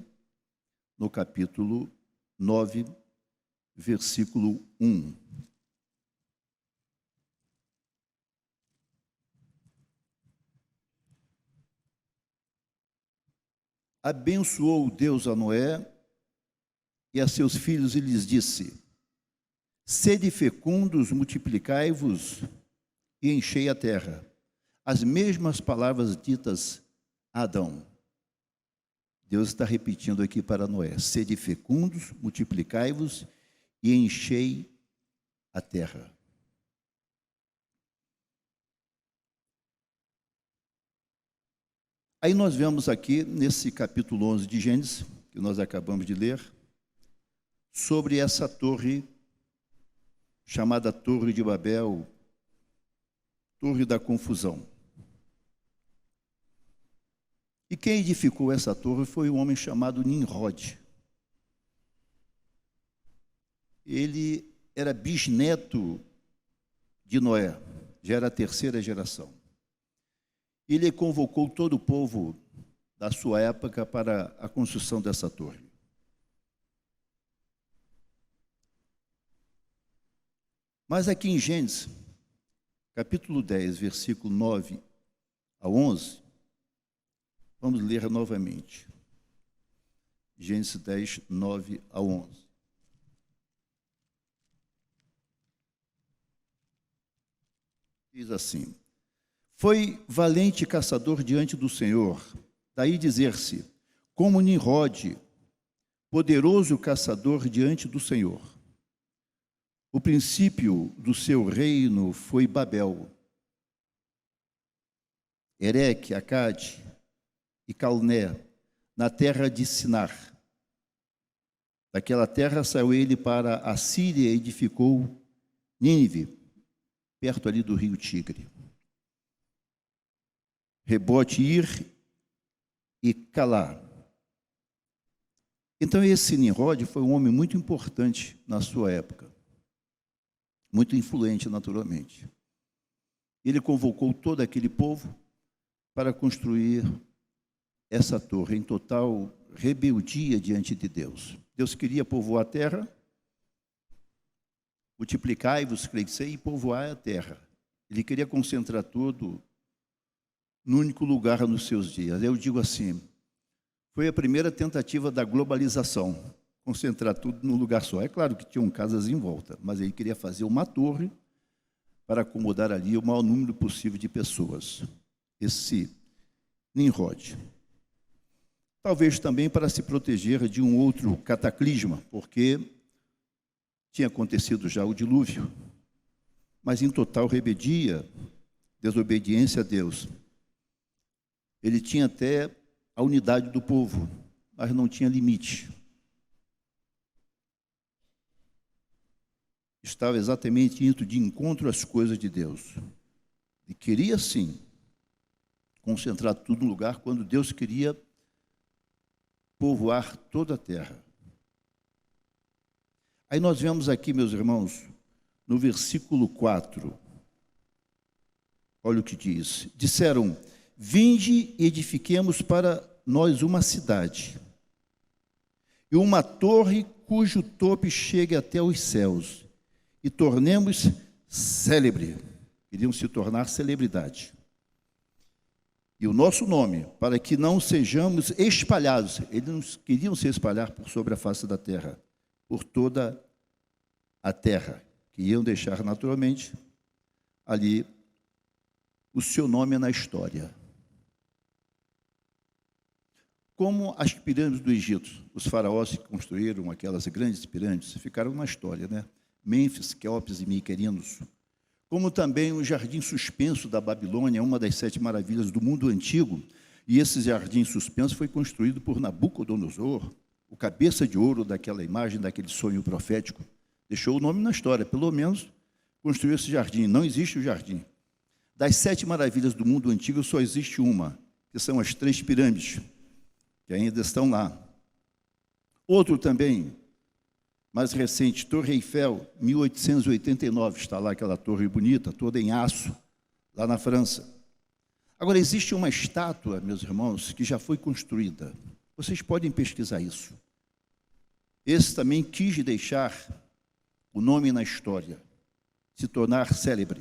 no capítulo 9, versículo 1. Abençoou Deus a Noé e a seus filhos e lhes disse: sede fecundos, multiplicai-vos e enchei a terra. As mesmas palavras ditas a Adão. Deus está repetindo aqui para Noé: sede fecundos, multiplicai-vos e enchei a terra. Aí nós vemos aqui, nesse capítulo 11 de Gênesis, que nós acabamos de ler, sobre essa torre, chamada Torre de Babel, Torre da Confusão. E quem edificou essa torre foi um homem chamado Nimrod. Ele era bisneto de Noé, já era a terceira geração. Ele convocou todo o povo da sua época para a construção dessa torre. Mas aqui em Gênesis, capítulo 10, versículo 9 a 11, vamos ler novamente. Gênesis 10, 9 a 11. Diz assim: foi valente caçador diante do Senhor, daí dizer-se, como Nimrod, poderoso caçador diante do Senhor. O princípio do seu reino foi Babel, Ereque, Acade e Calné, na terra de Sinar. Daquela terra saiu ele para a Síria e edificou Nínive, perto ali do rio Tigre. Rebote-Ir e Calá. Então esse Nimrod foi um homem muito importante na sua época, muito influente naturalmente. Ele convocou todo aquele povo para construir essa torre em total rebeldia diante de Deus. Deus queria povoar a terra, multiplicai-vos, crescei, e povoar a terra. Ele queria concentrar tudo no único lugar nos seus dias. Eu digo assim, foi a primeira tentativa da globalização, concentrar tudo num lugar só. É claro que tinham casas em volta, mas ele queria fazer uma torre para acomodar ali o maior número possível de pessoas. Esse Nimrod. Talvez também para se proteger de um outro cataclisma, porque tinha acontecido já o dilúvio, mas em total rebeldia, desobediência a Deus. Ele tinha até a unidade do povo, mas não tinha limite. Estava exatamente indo de encontro às coisas de Deus. E queria, sim, concentrar tudo no lugar quando Deus queria povoar toda a terra. Aí nós vemos aqui, meus irmãos, no versículo 4, olha o que diz. Disseram: vinde e edifiquemos para nós uma cidade, e uma torre cujo topo chegue até os céus, e tornemos célebre. Queriam se tornar celebridade. E o nosso nome, para que não sejamos espalhados. Eles queriam se espalhar por sobre a face da terra, por toda a terra, que iam deixar naturalmente ali o seu nome na história. Como as pirâmides do Egito, os faraós que construíram aquelas grandes pirâmides, ficaram na história, né? Mênfis, Quéopes e Miquerinos. Como também o jardim suspenso da Babilônia, uma das 7 maravilhas do mundo antigo, e esse jardim suspenso foi construído por Nabucodonosor, o cabeça de ouro daquela imagem, daquele sonho profético. Deixou o nome na história, pelo menos construiu esse jardim. Não existe o jardim. Das 7 maravilhas do mundo antigo, só existe uma, que são as 3 pirâmides, que ainda estão lá. Outro também, mais recente, Torre Eiffel, 1889, está lá aquela torre bonita, toda em aço, lá na França. Agora, existe uma estátua, meus irmãos, que já foi construída. Vocês podem pesquisar isso. Esse também quis deixar o nome na história, se tornar célebre.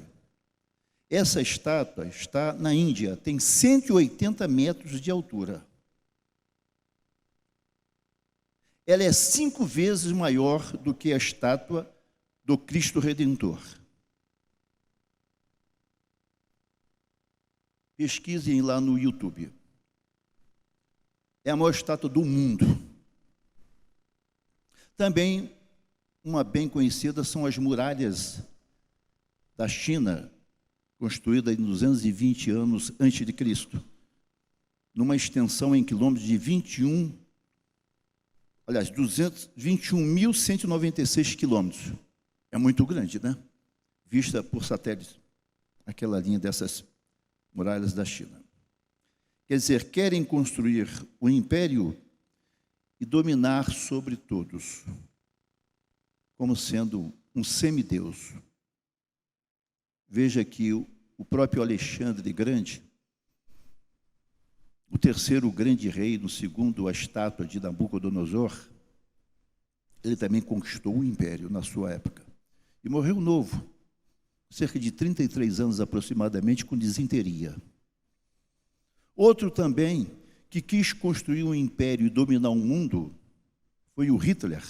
Essa estátua está na Índia, tem 180 metros de altura. Ela é 5 vezes maior do que a estátua do Cristo Redentor. Pesquisem lá no YouTube. é a maior estátua do mundo. Também, uma bem conhecida são as muralhas da China, construídas em 220 anos antes de Cristo, numa extensão em quilômetros de 21.196 quilômetros. É muito grande, né? Vista por satélite, aquela linha dessas muralhas da China. Quer dizer, querem construir o império e dominar sobre todos, como sendo um semideus. Veja que o próprio Alexandre Grande, o terceiro grande rei, no segundo a estátua de Nabucodonosor, ele também conquistou o império na sua época. E morreu novo, cerca de 33 anos aproximadamente, com disenteria. Outro também que quis construir um império e dominar o mundo foi o Hitler.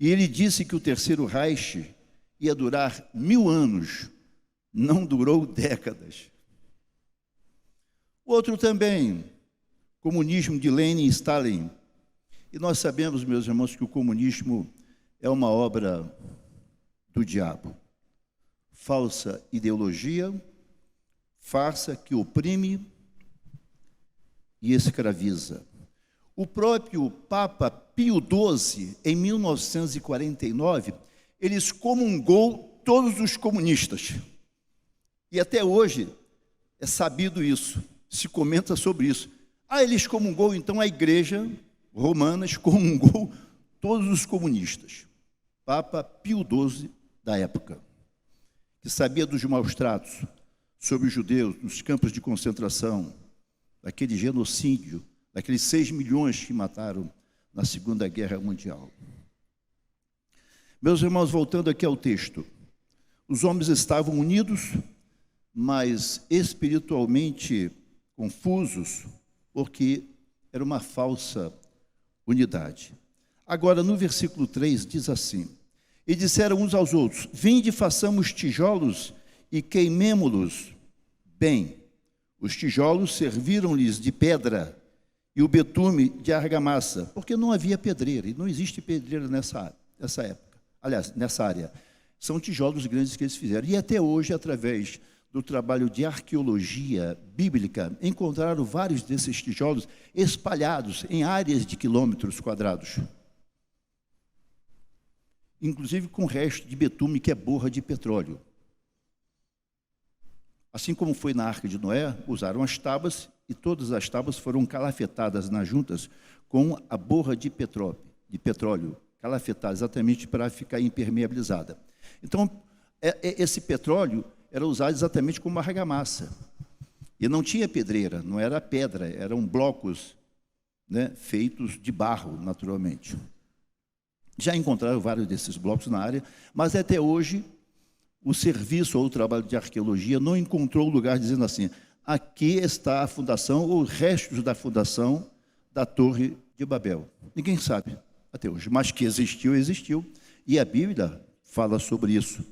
E ele disse que o terceiro Reich ia durar 1000 anos. Não durou décadas. Outro também, comunismo de Lenin e Stalin. E nós sabemos, meus irmãos, que o comunismo é uma obra do diabo. Falsa ideologia, farsa que oprime e escraviza. O próprio Papa Pio XII, em 1949, ele excomungou todos os comunistas. E até hoje é sabido isso, se comenta sobre isso. Ele excomungou, então, a Igreja Romana excomungou todos os comunistas. Papa Pio XII da época, que sabia dos maus tratos sobre os judeus nos campos de concentração, daquele genocídio, daqueles 6 milhões que mataram na Segunda Guerra Mundial. Meus irmãos, voltando aqui ao texto, os homens estavam unidos, mas espiritualmente confusos, porque era uma falsa unidade. Agora, no versículo 3, diz assim: e disseram uns aos outros: vinde, façamos tijolos e queimemo-los bem. Os tijolos serviram-lhes de pedra e o betume de argamassa, porque não havia pedreira, e não existe pedreira nessa época. Aliás, nessa área. São tijolos grandes que eles fizeram. E até hoje, através do trabalho de arqueologia bíblica, encontraram vários desses tijolos espalhados em áreas de quilômetros quadrados. Inclusive com resto de betume, que é borra de petróleo. Assim como foi na Arca de Noé, usaram as tábuas, e todas as tábuas foram calafetadas nas juntas com a borra de petróleo, calafetada exatamente para ficar impermeabilizada. Então, esse petróleo era usado exatamente como argamassa. E não tinha pedreira, não era pedra, eram blocos, né, feitos de barro, naturalmente. Já encontraram vários desses blocos na área, mas até hoje o serviço ou o trabalho de arqueologia não encontrou lugar dizendo assim: aqui está a fundação ou restos da fundação da Torre de Babel. Ninguém sabe até hoje, mas que existiu, existiu. E a Bíblia fala sobre isso,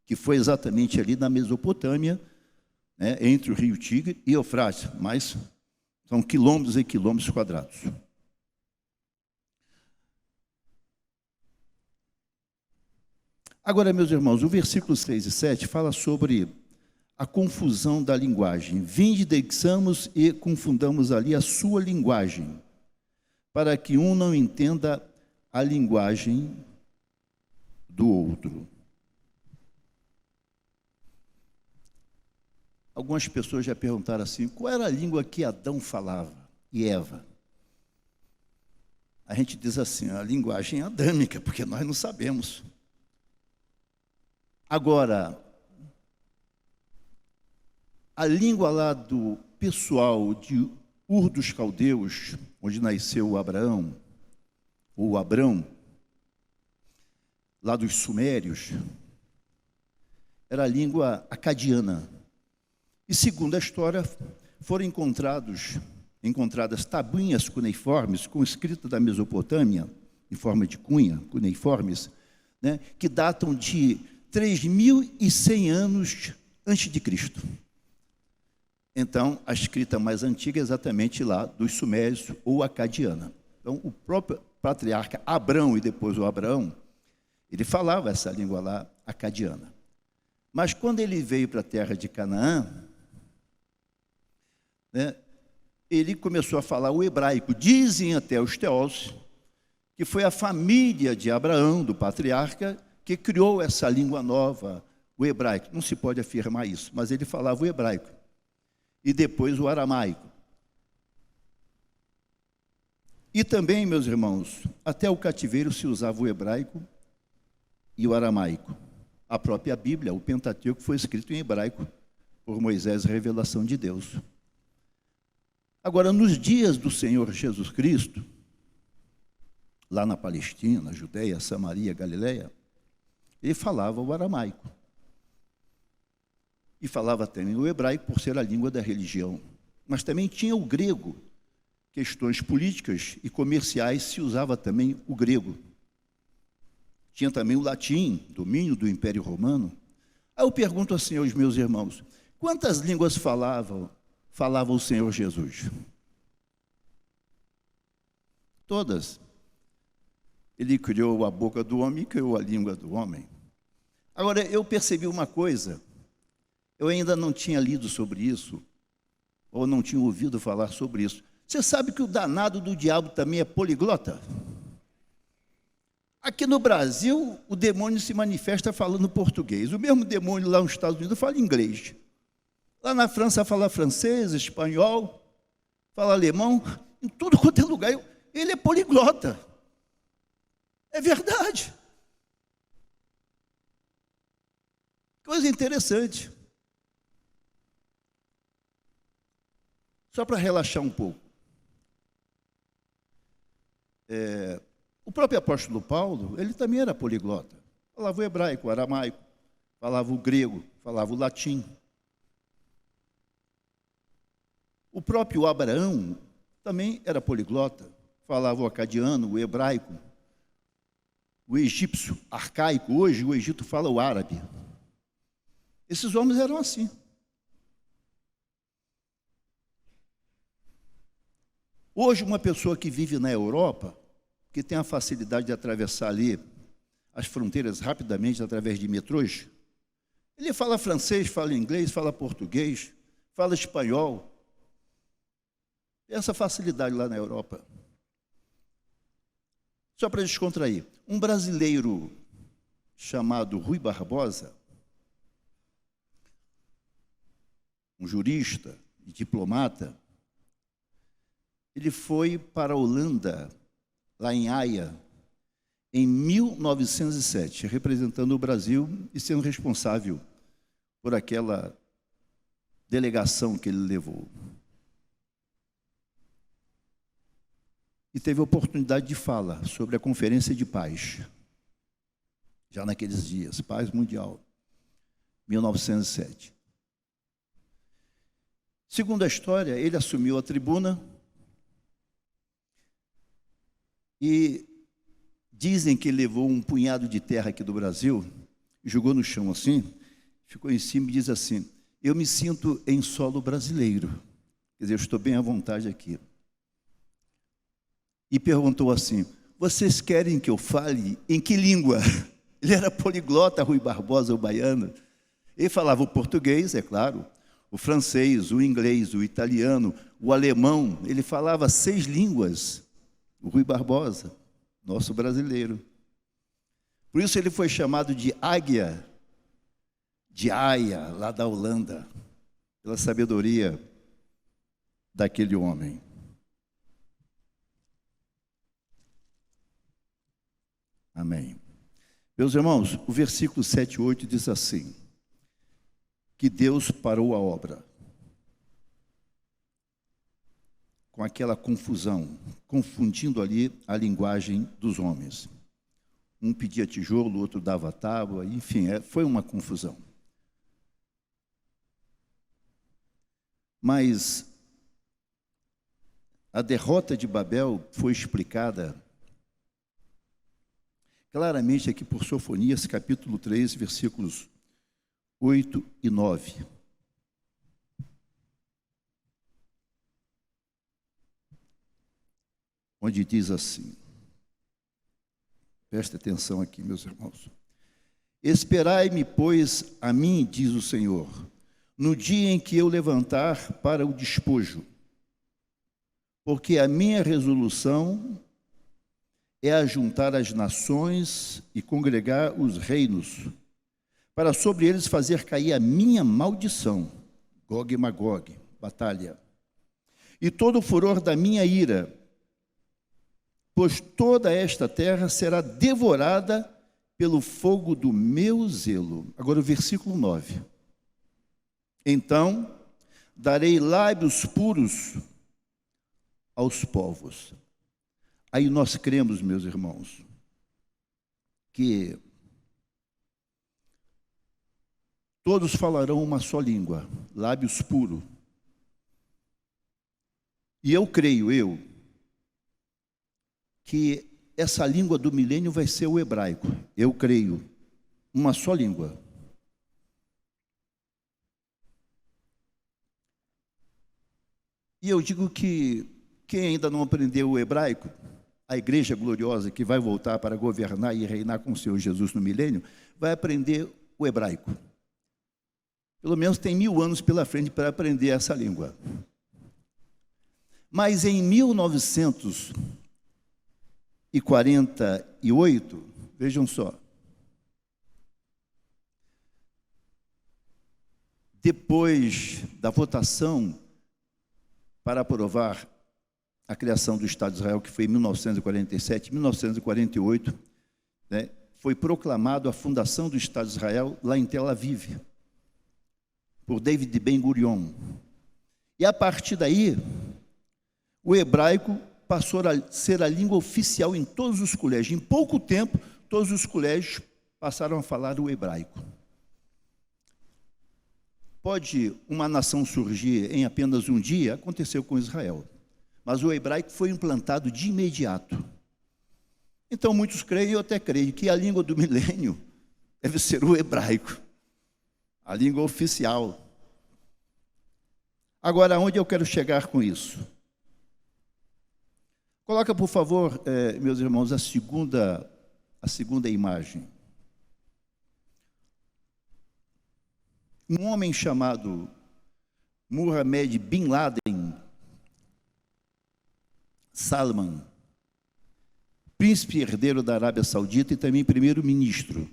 que foi exatamente ali na Mesopotâmia, né, entre o rio Tigre e Eufrates, mas são quilômetros e quilômetros quadrados. Agora, meus irmãos, o versículo 6 e 7 fala sobre a confusão da linguagem. Vinde, deixamos e confundamos ali a sua linguagem, para que um não entenda a linguagem do outro. Algumas pessoas já perguntaram assim: qual era a língua que Adão falava e Eva? A gente diz assim: a linguagem adâmica, porque nós não sabemos. Agora, a língua lá do pessoal de Ur dos Caldeus, onde nasceu Abraão, ou Abrão, lá dos Sumérios, era a língua acadiana. E, segundo a história, foram encontradas tabuinhas cuneiformes com escrita da Mesopotâmia, em forma de cunha, cuneiformes, né, que datam de 3.100 anos antes de Cristo. Então, a escrita mais antiga é exatamente lá dos sumérios ou acadiana. Então, o próprio patriarca Abrão e depois o Abraão, ele falava essa língua lá acadiana. Mas quando ele veio para a terra de Canaã, né, ele começou a falar o hebraico. Dizem até os teólogos que foi a família de Abraão, do patriarca, que criou essa língua nova, o hebraico. Não se pode afirmar isso, mas ele falava o hebraico. E depois o aramaico. E também, meus irmãos, até o cativeiro se usava o hebraico e o aramaico. A própria Bíblia, o Pentateuco, foi escrito em hebraico por Moisés, revelação de Deus. Agora, nos dias do Senhor Jesus Cristo, lá na Palestina, Judeia, Samaria, Galileia, ele falava o aramaico. E falava também o hebraico por ser a língua da religião. Mas também tinha o grego. Questões políticas e comerciais se usava também o grego. Tinha também o latim, domínio do Império Romano. Aí eu pergunto assim aos meus irmãos, quantas línguas falava o Senhor Jesus? Todas. Ele criou a boca do homem e criou a língua do homem. Agora, eu percebi uma coisa, eu ainda não tinha lido sobre isso, ou não tinha ouvido falar sobre isso. Você sabe que o danado do diabo também é poliglota? Aqui no Brasil, o demônio se manifesta falando português. O mesmo demônio lá nos Estados Unidos fala inglês. Lá na França fala francês, espanhol, fala alemão, em tudo quanto é lugar. Ele é poliglota. É verdade. Coisa interessante. Só para relaxar um pouco. O próprio apóstolo Paulo, ele também era poliglota. Falava o hebraico, o aramaico, falava o grego, falava o latim. O próprio Abraão também era poliglota. Falava o acadiano, o hebraico, o egípcio arcaico. Hoje o Egito fala o árabe. Esses homens eram assim. Hoje, uma pessoa que vive na Europa, que tem a facilidade de atravessar ali as fronteiras rapidamente através de metrôs, ele fala francês, fala inglês, fala português, fala espanhol. Tem essa facilidade lá na Europa. Só para descontrair, um brasileiro chamado Rui Barbosa, um jurista e diplomata, ele foi para a Holanda, lá em Haia, em 1907, representando o Brasil e sendo responsável por aquela delegação que ele levou. E teve a oportunidade de fala sobre a Conferência de Paz, já naqueles dias, Paz Mundial, 1907. Segundo a história, ele assumiu a tribuna e dizem que levou um punhado de terra aqui do Brasil, jogou no chão assim, ficou em cima e diz assim, eu me sinto em solo brasileiro, quer dizer, eu estou bem à vontade aqui. E perguntou assim, vocês querem que eu fale em que língua? Ele era poliglota, Rui Barbosa, o baiano. Ele falava o português, é claro, o francês, o inglês, o italiano, o alemão. Ele falava 6 línguas, o Rui Barbosa, nosso brasileiro. Por isso ele foi chamado de Águia de Haia, lá da Holanda, pela sabedoria daquele homem. Amém. Meus irmãos, o versículo 7 e 8 diz assim, que Deus parou a obra com aquela confusão, confundindo ali a linguagem dos homens. Um pedia tijolo, o outro dava tábua, enfim, foi uma confusão. Mas a derrota de Babel foi explicada claramente aqui por Sofonias, capítulo 3, versículos 8 e 9. onde diz assim, preste atenção aqui, meus irmãos. Esperai-me, pois, a mim, diz o Senhor, no dia em que eu levantar para o despojo, porque a minha resolução é ajuntar as nações e congregar os reinos, para sobre eles fazer cair a minha maldição, Gog e Magog, batalha, e todo o furor da minha ira, pois toda esta terra será devorada pelo fogo do meu zelo. Agora o versículo 9. Então darei lábios puros aos povos. Aí nós cremos, meus irmãos, que todos falarão uma só língua, lábios puros. E eu creio, que essa língua do milênio vai ser o hebraico. Eu creio, uma só língua. E eu digo que quem ainda não aprendeu o hebraico, a igreja gloriosa que vai voltar para governar e reinar com o Senhor Jesus no milênio, vai aprender o hebraico. Pelo menos tem 1000 anos pela frente para aprender essa língua. Mas em 1948, vejam só, depois da votação para aprovar a criação do Estado de Israel, que foi em 1947, 1948, né, foi proclamado a fundação do Estado de Israel lá em Tel Aviv, por David Ben-Gurion. E a partir daí, o hebraico passou a ser a língua oficial em todos os colégios. Em pouco tempo, todos os colégios passaram a falar o hebraico. Pode uma nação surgir em apenas um dia? Aconteceu com Israel. Mas o hebraico foi implantado de imediato. Então, muitos creem, eu até creio, que a língua do milênio deve ser o hebraico, a língua oficial. Agora, aonde eu quero chegar com isso? Coloca, por favor, meus irmãos, a segunda imagem. Um homem chamado Mohammed bin Laden Salman, príncipe herdeiro da Arábia Saudita e também primeiro-ministro.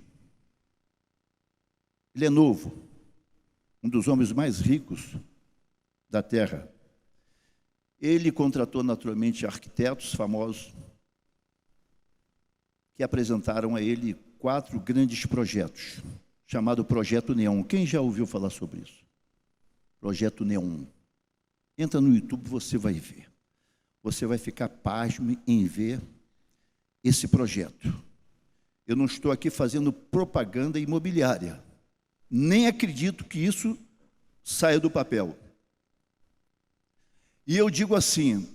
Ele é novo, um dos homens mais ricos da terra. Ele contratou naturalmente arquitetos famosos que apresentaram a ele 4 grandes projetos, chamado Projeto Neon. Quem já ouviu falar sobre isso? Projeto Neon. Entra no YouTube, você vai ver. Você vai ficar pasmo em ver esse projeto. Eu não estou aqui fazendo propaganda imobiliária. Nem acredito que isso saia do papel. E eu digo assim,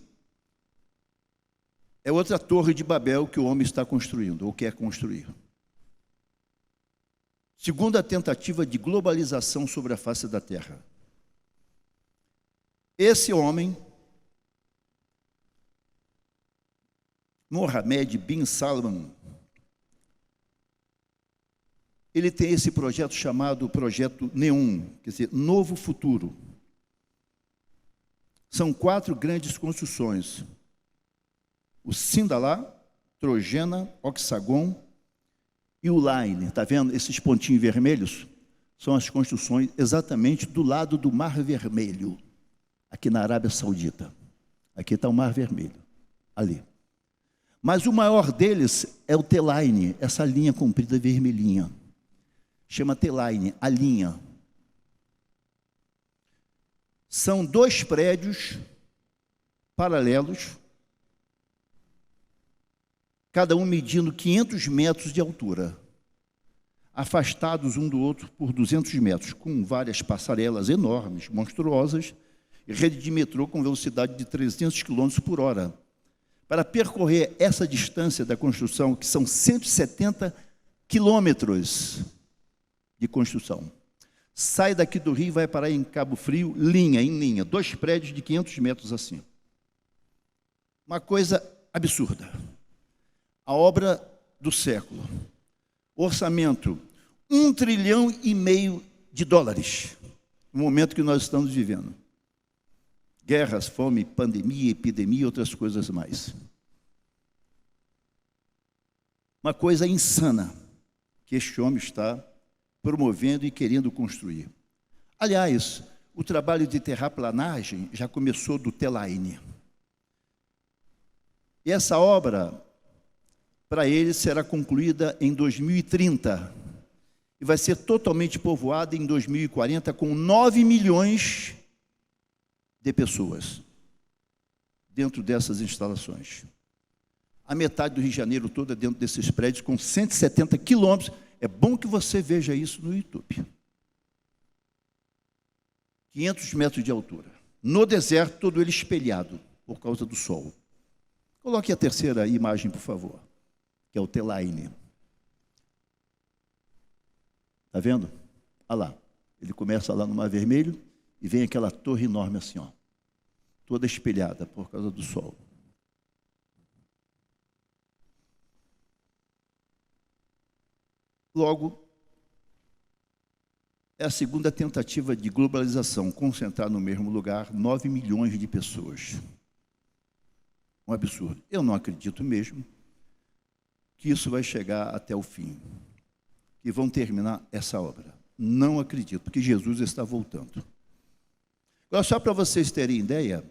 é outra torre de Babel que o homem está construindo, ou quer construir. Segunda tentativa de globalização sobre a face da terra. Esse homem, Mohammed bin Salman, ele tem esse projeto chamado Projeto Neon, quer dizer, Novo Futuro. São 4 grandes construções. O Sindalá, Trojena, Oxagon e o Line. Está vendo esses pontinhos vermelhos? São as construções exatamente do lado do Mar Vermelho, aqui na Arábia Saudita. Aqui está o Mar Vermelho, ali. Mas o maior deles é o T-Line, essa linha comprida vermelhinha. Chama T-Line, a linha. São 2 prédios paralelos, cada um medindo 500 metros de altura, afastados um do outro por 200 metros, com várias passarelas enormes, monstruosas, e rede de metrô com velocidade de 300 km por hora. Para percorrer essa distância da construção, que são 170 quilômetros de construção. Sai daqui do Rio e vai parar em Cabo Frio, em linha, 2 prédios de 500 metros assim. Uma coisa absurda. A obra do século. Orçamento, 1,5 trilhão de dólares, no momento que nós estamos vivendo. Guerras, fome, pandemia, epidemia e outras coisas mais. Uma coisa insana que este homem está promovendo e querendo construir. Aliás, o trabalho de terraplanagem já começou do Telaine. E essa obra, para ele, será concluída em 2030 e vai ser totalmente povoada em 2040 com 9 milhões de pessoas dentro dessas instalações. A metade do Rio de Janeiro toda dentro desses prédios com 170 quilômetros. É bom que você veja isso no YouTube. 500 metros de altura. No deserto, todo ele espelhado por causa do sol. Coloque a terceira imagem, por favor, que é o Telaine. Está vendo? Olha lá. Ele começa lá no Mar Vermelho e vem aquela torre enorme assim, ó, toda espelhada por causa do sol. Logo, é a segunda tentativa de globalização, concentrar no mesmo lugar 9 milhões de pessoas. Um absurdo. Eu não acredito mesmo que isso vai chegar até o fim, que vão terminar essa obra. Não acredito, porque Jesus está voltando. Agora, só para vocês terem ideia,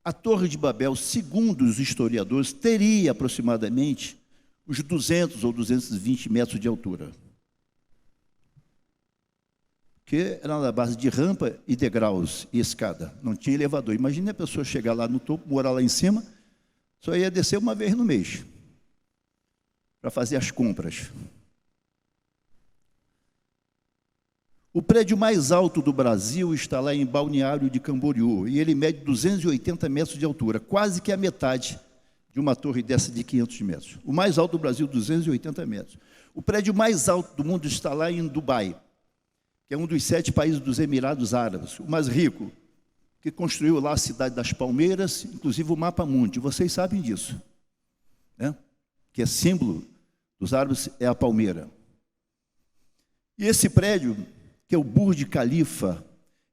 a Torre de Babel, segundo os historiadores, teria aproximadamente os 200 ou 220 metros de altura. Porque era na base de rampa e degraus e escada. Não tinha elevador. Imagine a pessoa chegar lá no topo, morar lá em cima, só ia descer uma vez no mês para fazer as compras. O prédio mais alto do Brasil está lá em Balneário de Camboriú, e ele mede 280 metros de altura, quase que a metade de uma torre dessa de 500 metros. O mais alto do Brasil, 280 metros. O prédio mais alto do mundo está lá em Dubai, que é um dos 7 países dos Emirados Árabes, o mais rico, que construiu lá a cidade das Palmeiras, inclusive o Mapa Mundi. Vocês sabem disso, né? Que é símbolo dos árabes, é a palmeira. E esse prédio, que é o Burj Khalifa,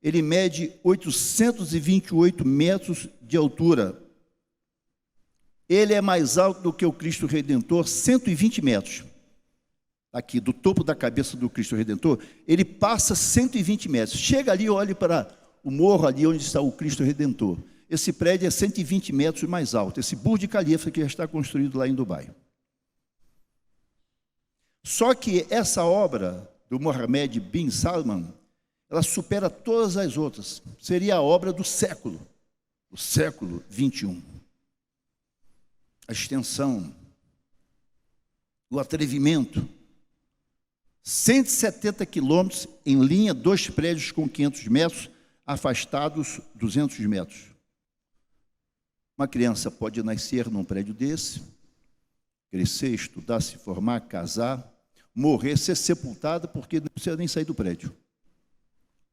ele mede 828 metros de altura. Ele é mais alto do que o Cristo Redentor, 120 metros. Aqui, do topo da cabeça do Cristo Redentor, ele passa 120 metros. Chega ali, olhe para o morro ali onde está o Cristo Redentor. Esse prédio é 120 metros mais alto. Esse Burj Khalifa que já está construído lá em Dubai. Só que essa obra do Mohammed bin Salman, ela supera todas as outras. Seria a obra do século XXI. A extensão, o atrevimento. 170 quilômetros em linha, 2 prédios com 500 metros, afastados 200 metros. Uma criança pode nascer num prédio desse, crescer, estudar, se formar, casar, morrer, ser sepultada, porque não precisa nem sair do prédio.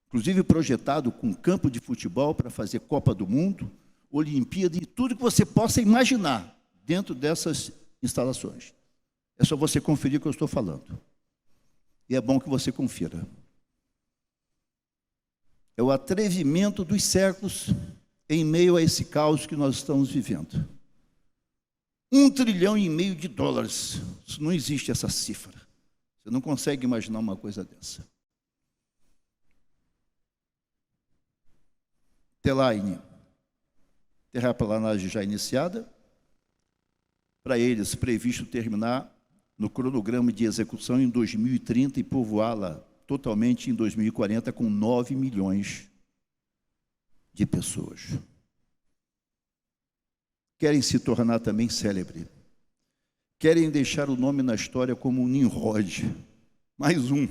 Inclusive projetado com campo de futebol para fazer Copa do Mundo, Olimpíada e tudo que você possa imaginar dentro dessas instalações. É só você conferir o que eu estou falando. E é bom que você confira. É o atrevimento dos séculos em meio a esse caos que nós estamos vivendo. 1,5 trilhão de dólares. Isso não existe, essa cifra. Você não consegue imaginar uma coisa dessa. Telaine, terraplanagem já iniciada, para eles previsto terminar no cronograma de execução em 2030 e povoá-la totalmente em 2040 com 9 milhões de pessoas. Querem se tornar também célebre. Querem deixar o nome na história como um Nimrod. Mais um.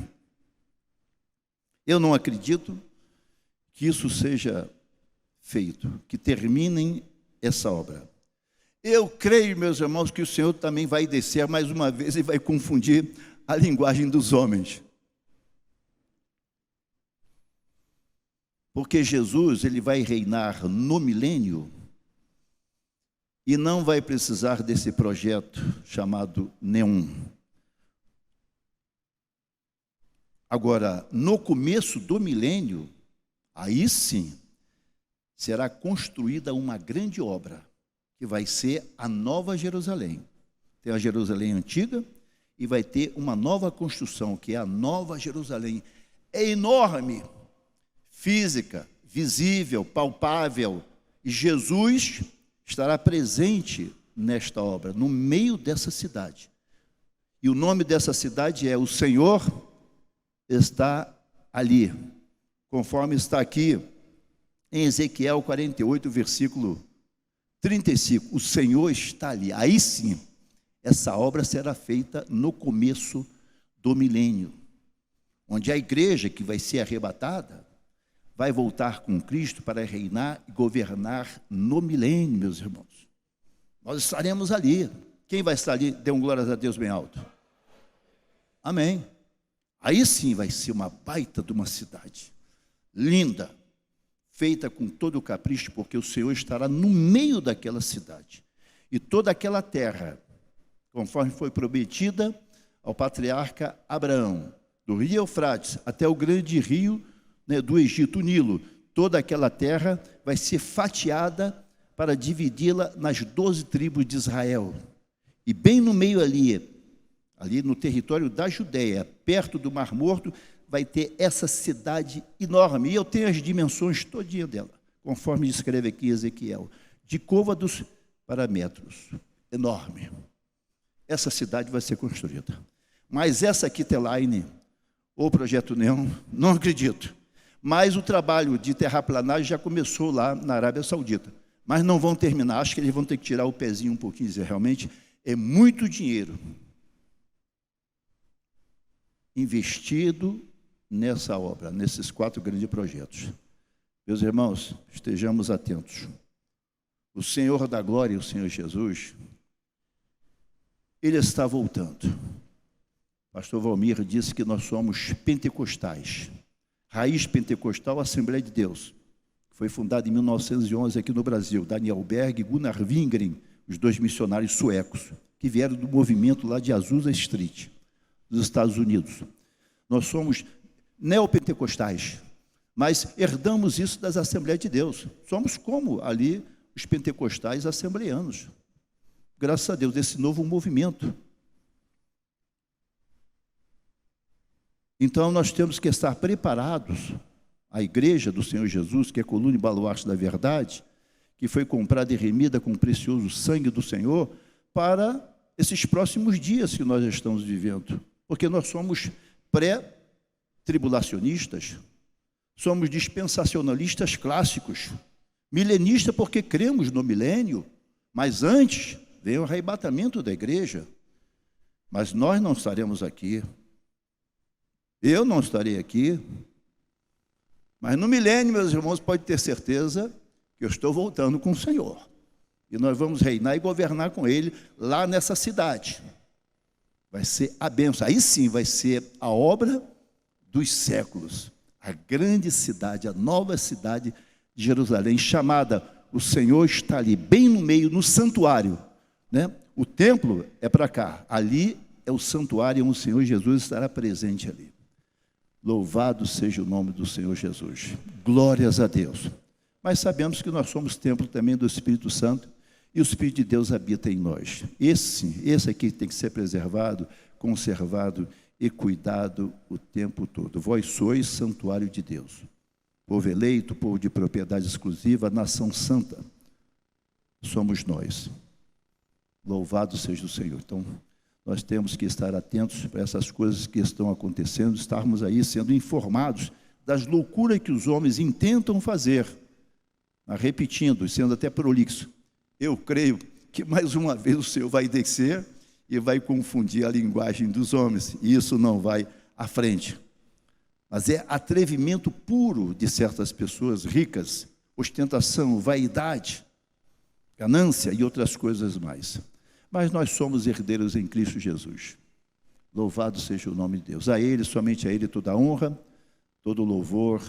Eu não acredito que isso seja feito, que terminem essa obra. Eu creio, meus irmãos, que o Senhor também vai descer mais uma vez e vai confundir a linguagem dos homens. Porque Jesus, ele vai reinar no milênio e não vai precisar desse projeto chamado NEOM. Agora, no começo do milênio, aí sim, será construída uma grande obra, que vai ser a Nova Jerusalém. Tem a Jerusalém antiga e vai ter uma nova construção, que é a Nova Jerusalém. É enorme, física, visível, palpável, e Jesus estará presente nesta obra, no meio dessa cidade. E o nome dessa cidade é: o Senhor está ali, conforme está aqui em Ezequiel 48, versículo 35. O Senhor está ali. Aí sim, essa obra será feita no começo do milênio, onde a igreja que vai ser arrebatada vai voltar com Cristo para reinar e governar no milênio, meus irmãos. Nós estaremos ali. Quem vai estar ali? Dê um glórias a Deus bem alto. Amém. Aí sim vai ser uma baita de uma cidade, linda, feita com todo o capricho, porque o Senhor estará no meio daquela cidade. E toda aquela terra, conforme foi prometida ao patriarca Abraão, do rio Eufrates até o grande rio, né, do Egito, o Nilo, toda aquela terra vai ser fatiada para dividi-la nas 12 tribos de Israel. E bem no meio ali no território da Judéia, perto do Mar Morto, vai ter essa cidade enorme. E eu tenho as dimensões todinha dela, conforme descreve aqui Ezequiel, de côvados para metros, enorme. Essa cidade vai ser construída. Mas essa Kiteline, ou Projeto Neon, não acredito. Mas o trabalho de terraplanagem já começou lá na Arábia Saudita. Mas não vão terminar, acho que eles vão ter que tirar o pezinho um pouquinho e dizer: realmente é muito dinheiro investido nessa obra, nesses 4 grandes projetos. Meus irmãos, estejamos atentos. O Senhor da glória, o Senhor Jesus, Ele está voltando. Pastor Valmir disse que nós somos pentecostais. Raiz Pentecostal, Assembleia de Deus. Foi fundada em 1911 aqui no Brasil. Daniel Berg e Gunnar Wingren, os 2 missionários suecos, que vieram do movimento lá de Azusa Street, dos Estados Unidos. Nós somos neopentecostais, mas herdamos isso das Assembleias de Deus. Somos como ali os pentecostais assembleanos. Graças a Deus, desse novo movimento. Então, nós temos que estar preparados, a igreja do Senhor Jesus, que é coluna e baluarte da verdade, que foi comprada e remida com o precioso sangue do Senhor, para esses próximos dias que nós estamos vivendo. Porque nós somos pré-tribulacionistas, somos dispensacionalistas clássicos, milenistas porque cremos no milênio, mas antes veio o arrebatamento da igreja. Mas nós não estaremos aqui. Eu não estarei aqui. Mas no milênio, meus irmãos, pode ter certeza que eu estou voltando com o Senhor. E nós vamos reinar e governar com Ele lá nessa cidade. Vai ser a bênção. Aí sim vai ser a obra dos séculos. A grande cidade, a nova cidade de Jerusalém, chamada O Senhor está ali, bem no meio, no santuário. Né? O templo é para cá. Ali é o santuário onde o Senhor Jesus estará presente ali. Louvado seja o nome do Senhor Jesus. Glórias a Deus. Mas sabemos que nós somos templo também do Espírito Santo e o Espírito de Deus habita em nós. Esse aqui tem que ser preservado, conservado e cuidado o tempo todo. Vós sois santuário de Deus. Povo eleito, povo de propriedade exclusiva, nação santa. Somos nós. Louvado seja o Senhor. Então, nós temos que estar atentos para essas coisas que estão acontecendo, estarmos aí sendo informados das loucuras que os homens intentam fazer. Mas repetindo, sendo até prolixo, eu creio que mais uma vez o Senhor vai descer e vai confundir a linguagem dos homens, e isso não vai à frente. Mas é atrevimento puro de certas pessoas ricas, ostentação, vaidade, ganância e outras coisas mais. Mas nós somos herdeiros em Cristo Jesus. Louvado seja o nome de Deus. A Ele, somente a Ele, toda a honra, todo o louvor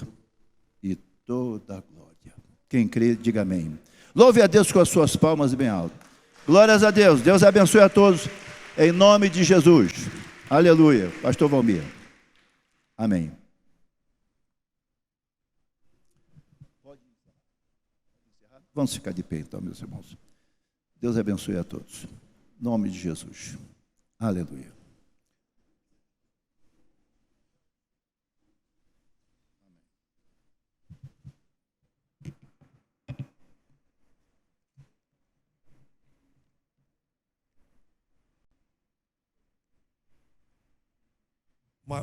e toda a glória. Quem crê, diga amém. Louve a Deus com as suas palmas bem alto. Glórias a Deus. Deus abençoe a todos. Em nome de Jesus. Aleluia. Pastor Valmir. Amém. Vamos ficar de pé então, meus irmãos. Deus abençoe a todos. Em nome de Jesus. Aleluia.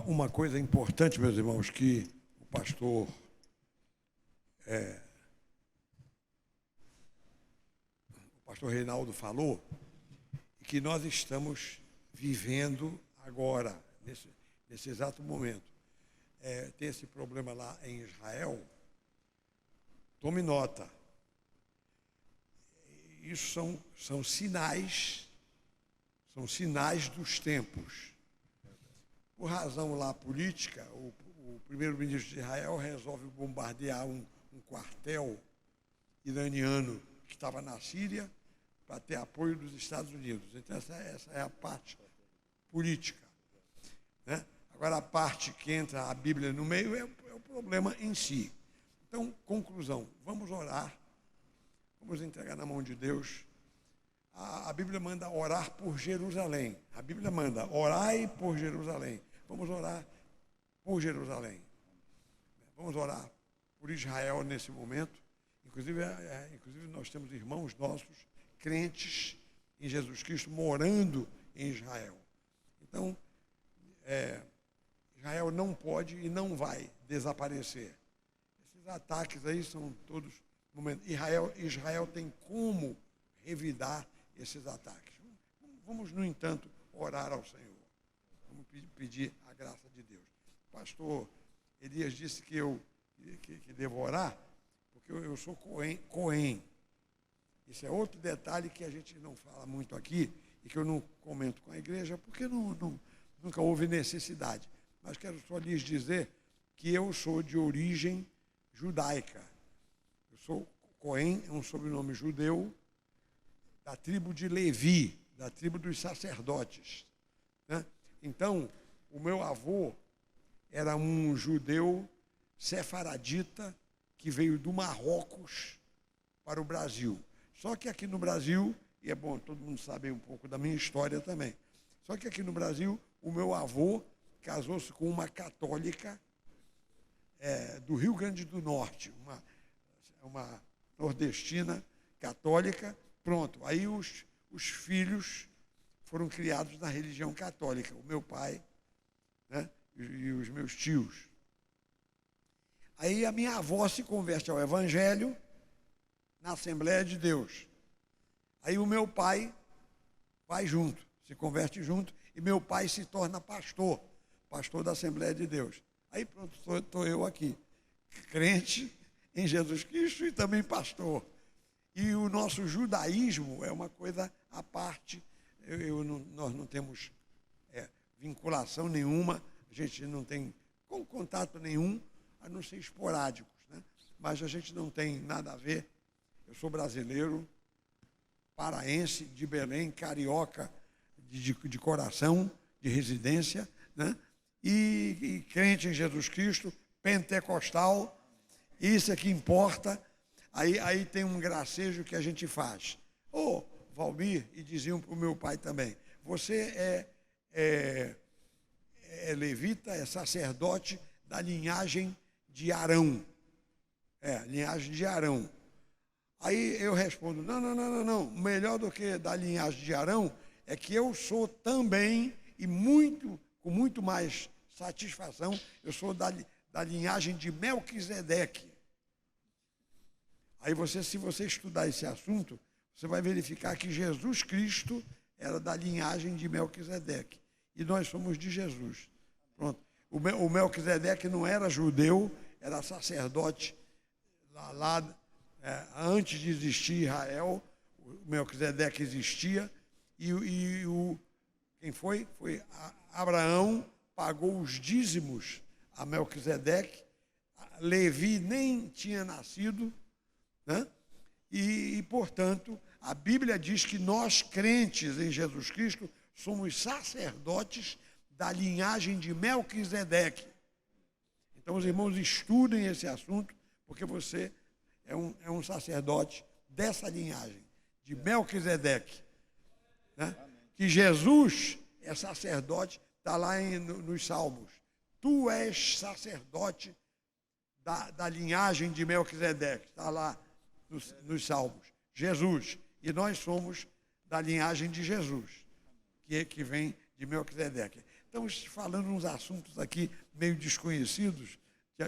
Uma coisa importante, meus irmãos, que o pastor Reinaldo falou, e que nós estamos vivendo agora, nesse exato momento. Tem esse problema lá em Israel. Tome nota. Isso são sinais dos tempos. Por razão lá política, o primeiro-ministro de Israel resolve bombardear um quartel iraniano que estava na Síria para ter apoio dos Estados Unidos. Então, essa é a parte política, né? Agora, a parte que entra a Bíblia no meio é o problema em si. Então, conclusão, vamos orar, vamos entregar na mão de Deus. A Bíblia manda orar por Jerusalém. A Bíblia manda, orai por Jerusalém. Vamos orar por Jerusalém. Vamos orar por Israel nesse momento. Inclusive nós temos irmãos nossos, crentes em Jesus Cristo, morando em Israel. Então, Israel não pode e não vai desaparecer. Esses ataques aí são todos momentos. Israel tem como revidar esses ataques. Vamos, no entanto, orar ao Senhor. Vamos pedir a graça de Deus. O pastor Elias disse que devo orar, porque eu sou Cohen. Isso é outro detalhe que a gente não fala muito aqui e que eu não comento com a igreja, porque nunca houve necessidade. Mas quero só lhes dizer que eu sou de origem judaica. Eu sou Cohen, é um sobrenome judeu, da tribo de Levi, da tribo dos sacerdotes, né? Então, o meu avô era um judeu sefaradita que veio do Marrocos para o Brasil. Só que aqui no Brasil, e é bom todo mundo saber um pouco da minha história também, só que aqui no Brasil, o meu avô casou-se com uma católica do Rio Grande do Norte, uma nordestina católica. Pronto, aí os filhos foram criados na religião católica, o meu pai, né, e os meus tios. Aí a minha avó se converte ao Evangelho na Assembleia de Deus. Aí o meu pai vai junto, se converte junto, e meu pai se torna pastor da Assembleia de Deus. Aí pronto, estou eu aqui, crente em Jesus Cristo e também pastor. E o nosso judaísmo é uma coisa à parte. Nós não temos vinculação nenhuma, a gente não tem contato nenhum, a não ser esporádicos, né? Mas a gente não tem nada a ver. Eu sou brasileiro, paraense, de Belém, carioca, de coração, de residência, né? E crente em Jesus Cristo, pentecostal, isso é que importa. Aí tem um gracejo que a gente faz. Valmir, e diziam para o meu pai também, você é levita, é sacerdote da linhagem de Arão. Linhagem de Arão. Aí eu respondo, não, melhor do que da linhagem de Arão é que eu sou também, e com muito mais satisfação, eu sou da linhagem de Melquisedeque. Aí se você estudar esse assunto, você vai verificar que Jesus Cristo era da linhagem de Melquisedeque. E nós somos de Jesus. Pronto. O Melquisedeque não era judeu, era sacerdote lá antes de existir Israel. O Melquisedeque existia. Quem foi? Foi Abraão, pagou os dízimos a Melquisedeque. Levi nem tinha nascido, né? E, portanto, A Bíblia diz que nós, crentes em Jesus Cristo, somos sacerdotes da linhagem de Melquisedeque. Então, os irmãos estudem esse assunto, porque você é um sacerdote dessa linhagem, de Melquisedeque. Né? Que Jesus é sacerdote, está lá nos Salmos. Tu és sacerdote da linhagem de Melquisedeque, está lá nos Salmos. Jesus. E nós somos da linhagem de Jesus, que vem de Melquisedeque. Estamos falando uns assuntos aqui meio desconhecidos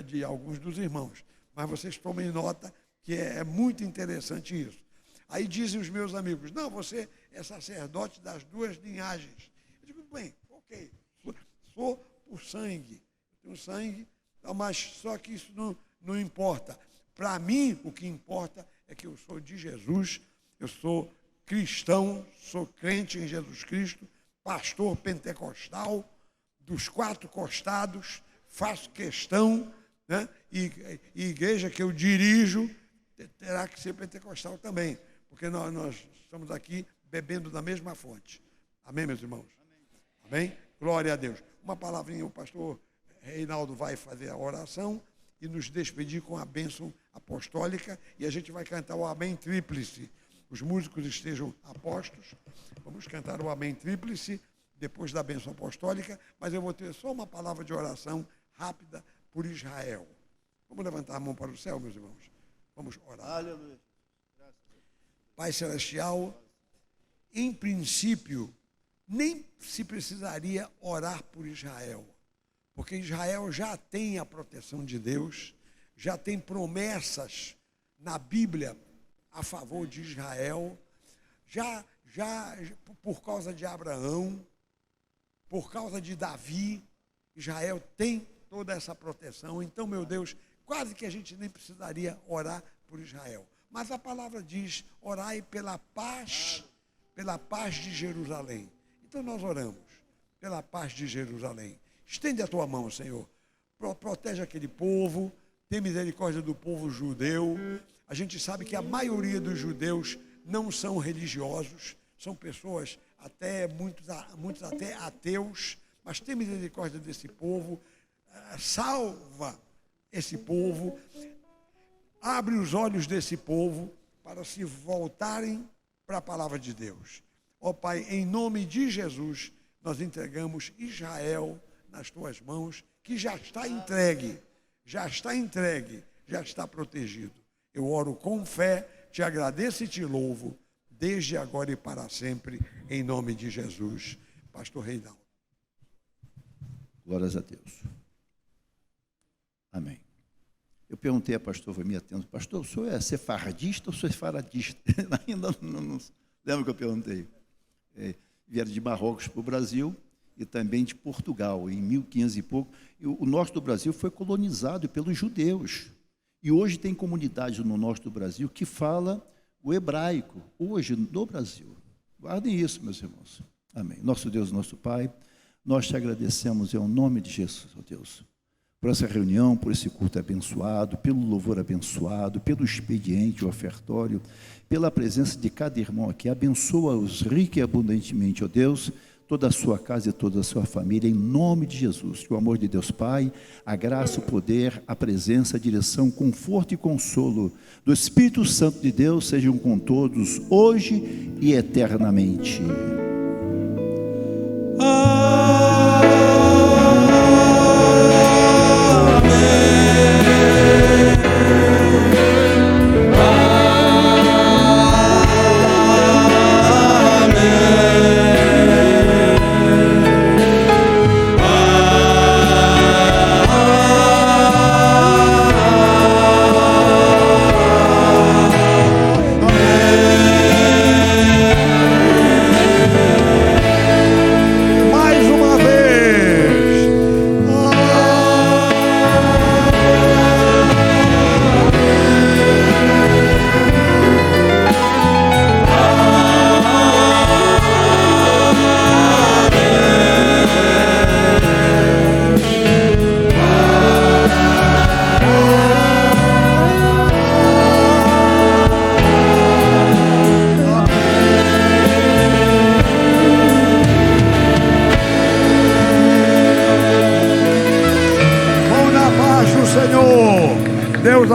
de alguns dos irmãos, mas vocês tomem nota que é muito interessante isso. Aí dizem os meus amigos, não, você é sacerdote das duas linhagens. Eu digo, bem, ok, sou por sangue, tenho sangue, mas só que isso não importa. Para mim, o que importa é que eu sou de Jesus, eu sou cristão, sou crente em Jesus Cristo, pastor pentecostal, dos 4 costados, faço questão, né? E igreja que eu dirijo terá que ser pentecostal também, porque nós estamos aqui bebendo da mesma fonte. Amém, meus irmãos? Amém? Glória a Deus. Uma palavrinha, o pastor Reinaldo vai fazer a oração e nos despedir com a bênção apostólica, e a gente vai cantar o Amém Tríplice. Os músicos estejam apostos, vamos cantar o Amém Tríplice, depois da bênção apostólica, mas eu vou ter só uma palavra de oração rápida por Israel. Vamos levantar a mão para o céu, meus irmãos. Vamos orar. Aleluia. Pai Celestial, em princípio, nem se precisaria orar por Israel, porque Israel já tem a proteção de Deus, já tem promessas na Bíblia a favor de Israel, já por causa de Abraão, por causa de Davi, Israel tem toda essa proteção. Então, meu Deus, quase que a gente nem precisaria orar por Israel. Mas a palavra diz, orai pela paz de Jerusalém. Então nós oramos pela paz de Jerusalém. Estende a tua mão, Senhor. Protege aquele povo, tem misericórdia do povo judeu. A gente sabe que a maioria dos judeus não são religiosos, são pessoas muitos até ateus, mas tem misericórdia desse povo, salva esse povo, abre os olhos desse povo para se voltarem para a palavra de Deus. Ó Pai, em nome de Jesus, nós entregamos Israel nas tuas mãos, que já está entregue, já está protegido. Eu oro com fé, te agradeço e te louvo, desde agora e para sempre, em nome de Jesus. Pastor Reinaldo. Glórias a Deus. Amém. Eu perguntei a pastor, foi me atento, pastor, o senhor é sefardista ou sefaradista? Ainda não lembra que eu perguntei. Vieram de Marrocos para o Brasil e também de Portugal, em 1500 e pouco. E o norte do Brasil foi colonizado pelos judeus. E hoje tem comunidade no norte do Brasil que fala o hebraico, hoje no Brasil. Guardem isso, meus irmãos. Amém. Nosso Deus, nosso Pai, nós te agradecemos em nome de Jesus, ó Deus, por essa reunião, por esse culto abençoado, pelo louvor abençoado, pelo expediente, o ofertório, pela presença de cada irmão aqui. Abençoa-os rica e abundantemente, ó Deus, toda a sua casa e toda a sua família, em nome de Jesus. Que o amor de Deus Pai, a graça, o poder, a presença, a direção, conforto e consolo do Espírito Santo de Deus sejam com todos, hoje e eternamente.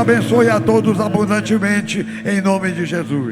abençoe a todos abundantemente, em nome de Jesus.